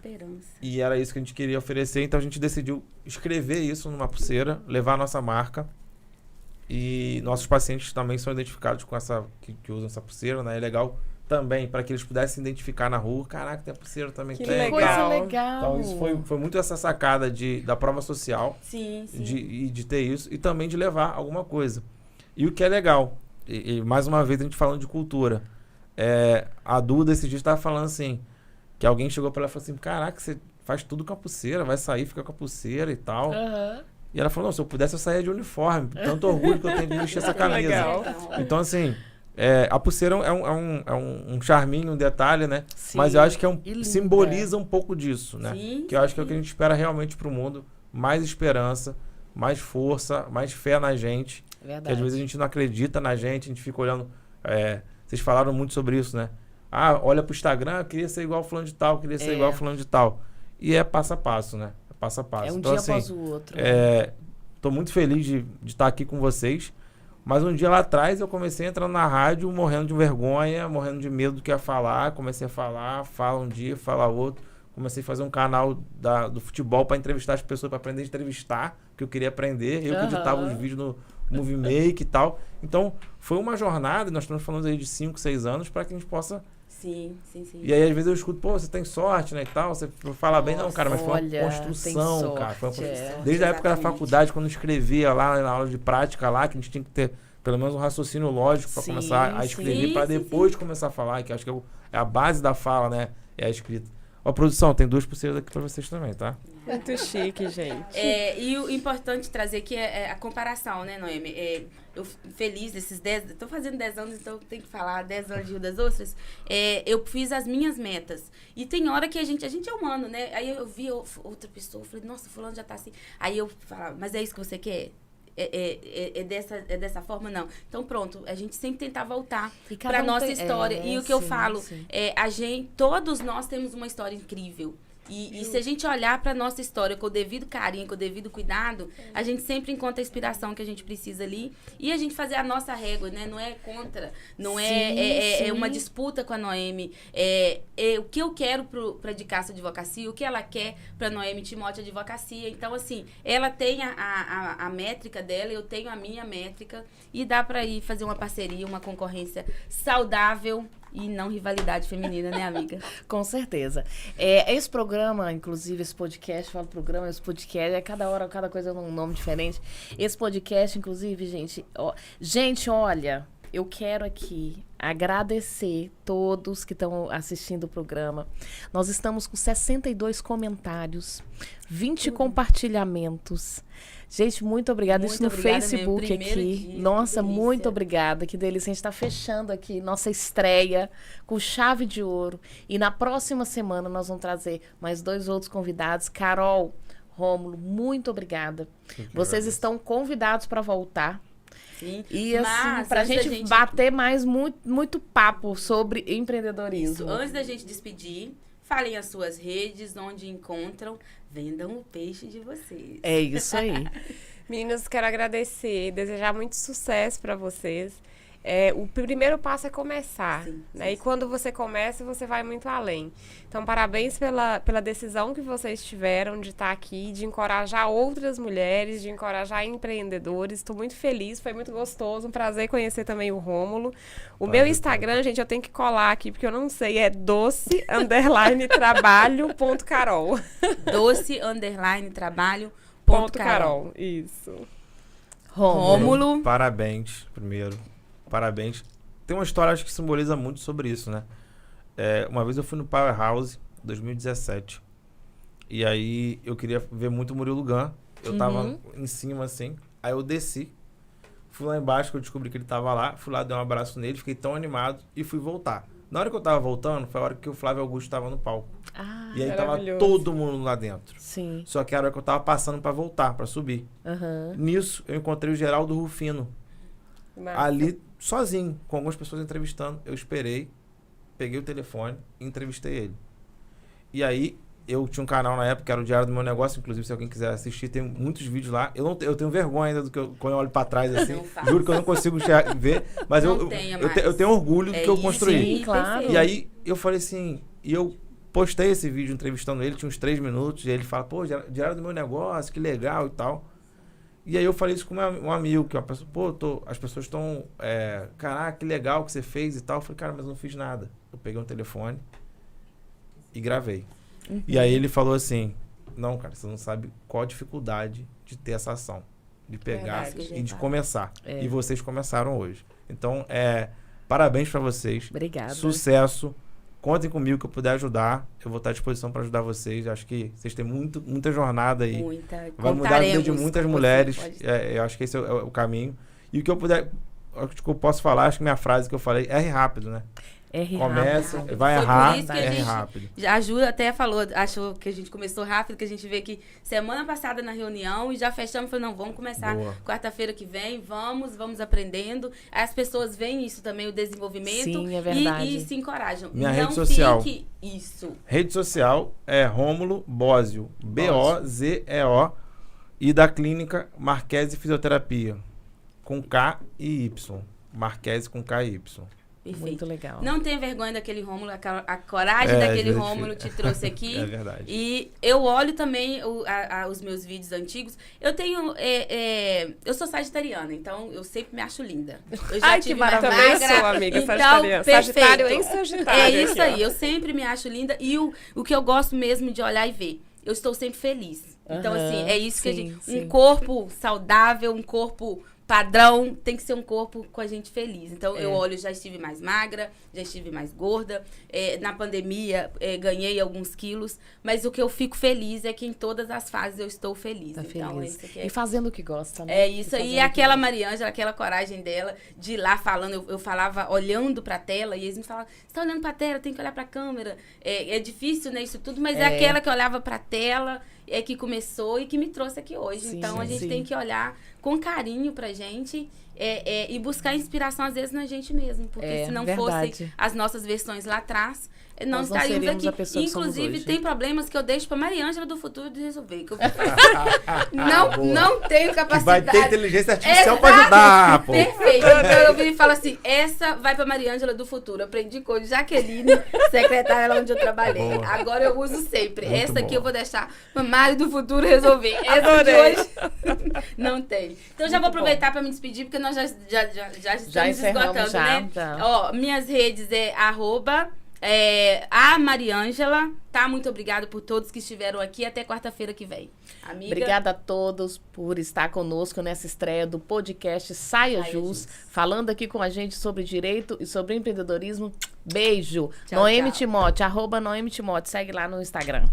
E era isso que a gente queria oferecer, então a gente decidiu escrever isso numa pulseira, levar a nossa marca. E nossos pacientes também são identificados com essa, que usam essa pulseira, né? É legal também, para que eles pudessem identificar na rua. Caraca, tem a pulseira também. Que tem. legal. Coisa legal. Então, isso foi muito essa sacada da prova social. Sim. De ter isso. E também de levar alguma coisa. E o que é legal, e mais uma vez a gente falando de cultura, a Duda esses dias estava falando assim, que alguém chegou para ela e falou assim, caraca, você faz tudo com a pulseira, vai sair, fica com a pulseira e tal. E ela falou, não, se eu pudesse eu saía de uniforme. Tanto orgulho que eu tenho de vestir essa camisa. Legal. Então, assim, a pulseira é um charminho, um detalhe, né? Sim. Mas eu acho que simboliza um pouco disso, né? Sim, que eu acho que é o que a gente espera realmente pro mundo. Mais esperança, mais força, mais fé na gente. Verdade. Que às vezes a gente não acredita na gente, a gente fica olhando... vocês falaram muito sobre isso, né? Ah, olha pro Instagram, eu queria ser igual fulano de tal, queria ser igual fulano de tal. E é passo a passo, né? Passo a passo. É um então, dia assim, após o outro. Tô muito feliz de estar aqui com vocês. Mas um dia lá atrás eu comecei entrando na rádio morrendo de vergonha, morrendo de medo do que ia falar. Comecei a falar, fala um dia, fala outro. Comecei a fazer um canal do futebol para entrevistar as pessoas, para aprender a entrevistar, que eu queria aprender. Eu que editava os vídeos no Movie Make e tal. Então, foi uma jornada, nós estamos falando aí de 5, 6 anos, para que a gente possa... Sim. E aí, às vezes, eu escuto, pô, você tem sorte, né, e tal, você fala bem, não, cara, mas foi uma construção, sorte, cara. Foi uma construção. Desde a época da faculdade, quando eu escrevia lá na aula de prática lá, que a gente tinha que ter pelo menos um raciocínio lógico para começar a escrever, para depois começar a falar, que acho que é a base da fala, né, é a escrita. Ó, produção, tem 2 pulseiras aqui para vocês também, tá? Muito chique, gente. E o importante trazer aqui é a comparação, né, Noemi? Eu feliz desses 10... Estou fazendo 10 anos, então tenho que falar 10 anos de Rio das Ostras. Eu fiz as minhas metas. E tem hora que a gente é humano, né? Aí eu vi outra pessoa, falei, nossa, fulano já tá assim. Aí eu falava, mas é isso que você quer? É dessa forma, não. Então, pronto, a gente sempre tentar voltar para nossa história. E o que eu falo, todos nós temos uma história incrível. E se a gente olhar para nossa história com o devido carinho, com o devido cuidado, a gente sempre encontra a inspiração que a gente precisa ali. E a gente fazer a nossa régua, né? Não é contra, não é uma disputa com a Noemi. O que eu quero para de Cássia Advocacia, o que ela quer para Noemi Timóteo Advocacia. Então, assim, ela tem a métrica dela, eu tenho a minha métrica. E dá para ir fazer uma parceria, uma concorrência saudável. E não rivalidade feminina, né, amiga? Com certeza. Esse programa, inclusive, esse podcast, eu falo programa, esse podcast, cada hora, cada coisa é um nome diferente. Esse podcast, inclusive, gente, olha, eu quero aqui agradecer todos que estão assistindo o programa. Nós estamos com 62 comentários, 20 compartilhamentos. Gente, muito obrigada. Isso no Facebook aqui. Nossa, muito obrigada. Que delícia. A gente está fechando aqui nossa estreia com chave de ouro. E na próxima semana nós vamos trazer mais 2 outros convidados. Carol, Rômulo, muito obrigada. Vocês estão convidados para voltar. Sim. E assim, pra gente bater mais muito papo sobre empreendedorismo. Isso. Antes da gente despedir, falem as suas redes, onde encontram, vendam o peixe de vocês. É isso aí. Meninas, quero agradecer, desejar muito sucesso para vocês. O primeiro passo é começar, né? E quando você começa, você vai muito além. Então, parabéns pela decisão que vocês tiveram de estar aqui, de encorajar outras mulheres, de encorajar empreendedores. Estou muito feliz, foi muito gostoso, um prazer conhecer também o Rômulo. O meu Instagram, gente, eu tenho que colar aqui, porque eu não sei, é doce_trabalho.carol. doce_trabalho.carol. Isso. Rômulo. Parabéns, primeiro. Parabéns. tem uma história, acho que simboliza muito sobre isso, né? Uma vez eu fui no Powerhouse, 2017. E aí eu queria ver muito o Murilo Gun. Eu tava em cima, assim. Aí eu desci. Fui lá embaixo, que eu descobri que ele tava lá. Fui lá, dei um abraço nele. Fiquei tão animado. E fui voltar. Na hora que eu tava voltando, foi a hora que o Flávio Augusto tava no palco. E aí tava todo mundo lá dentro. Sim. Só que era a hora que eu tava passando pra voltar, pra subir. Nisso, eu encontrei o Geraldo Rufino. Ali, sozinho, com algumas pessoas entrevistando. Eu esperei, peguei o telefone e entrevistei ele. E aí, eu tinha um canal na época, que era o Diário do Meu Negócio. Inclusive, se alguém quiser assistir, tem muitos vídeos lá. Eu tenho vergonha ainda do que quando eu olho pra trás, assim. Juro que eu não consigo ver. Mas eu tenho orgulho do que eu construí. Sim, claro. E aí, eu falei assim... E eu postei esse vídeo entrevistando ele, tinha uns 3 minutos. E ele fala, pô, Diário do Meu Negócio, que legal e tal. E aí eu falei isso com um amigo, que uma pessoa, as pessoas estão... caraca, que legal que você fez e tal. Eu falei, cara, mas eu não fiz nada. Eu peguei um telefone e gravei. E aí ele falou assim, não, cara, você não sabe qual a dificuldade de ter essa ação. De pegar e de começar. E vocês começaram hoje. Então, parabéns pra vocês. Obrigada. Sucesso. Contem comigo que eu puder ajudar. Eu vou estar à disposição para ajudar vocês. Acho que vocês têm muita jornada aí. Vai mudar a vida de muitas mulheres. Eu acho que esse é o caminho. E o que eu puder... O que eu posso falar, acho que minha frase que eu falei, erre rápido, né? Começa, vai errar, erre rápido. A Ju até achou que a gente começou rápido, que a gente vê que semana passada na reunião e já fechamos, falou, não, vamos começar quarta-feira que vem, vamos aprendendo. Aí as pessoas veem isso também, o desenvolvimento. Sim, é verdade. E se encorajam. Minha rede social. Isso. Rede social é Rômulo Bósio, B-O-Z-E-O, e da clínica Marquese Fisioterapia, com K e Y. Marquese com K e Y. Perfeito. Muito legal. Não tenha vergonha daquele Rômulo, a coragem daquele Rômulo te trouxe aqui. É verdade. E eu olho também os meus vídeos antigos. Eu tenho... eu sou sagitariana, então eu sempre me acho linda. Eu já tive mais magra. Também sou, amiga, então, sagitariana. Perfeito. Sagitário em Sagitário. É isso aqui, aí, eu sempre me acho linda. E o que eu gosto mesmo de olhar e ver, eu estou sempre feliz. Então, assim, é isso que a gente... Um corpo saudável, um corpo... padrão, tem que ser um corpo com a gente feliz. Então, eu olho, já estive mais magra, já estive mais gorda. Na pandemia, ganhei alguns quilos. Mas o que eu fico feliz é que em todas as fases eu estou feliz. Tá então, feliz. Isso E fazendo o que gosta, né? É isso aí. E aquela Mariângela, aquela coragem dela de ir lá falando. Eu falava olhando pra tela e eles me falavam, você tá olhando pra tela, tem que olhar pra câmera. É difícil, né, isso tudo. Mas é aquela que olhava pra tela, que começou e que me trouxe aqui hoje. Sim, então, a gente tem que olhar com carinho pra gente e buscar inspiração, às vezes, na gente mesmo. Porque se não fossem as nossas versões lá atrás, nós não estaríamos aqui. Inclusive, tem problemas que eu deixo pra Mariângela do futuro de resolver. Que eu não tenho capacidade. Vai ter inteligência artificial pra ajudar, pô. Perfeito. Então, eu vim e falo assim, essa vai pra Mariângela do futuro. Aprendi com a Jaqueline, secretária lá onde eu trabalhei. Boa. Agora eu uso sempre. Muito essa aqui eu vou deixar pra Mari do futuro resolver. Essa de hoje não tem. Então, já vou aproveitar pra me despedir, porque nós já estamos esgotando, né? Ó, minhas redes é a Mariângela, tá? Muito obrigada por todos que estiveram aqui. Até quarta-feira que vem. Amiga. Obrigada a todos por estar conosco nessa estreia do podcast Saia Jus, falando aqui com a gente sobre direito e sobre empreendedorismo. Beijo. Noemi Timóteo, @Noemi Timóteo. Segue lá no Instagram.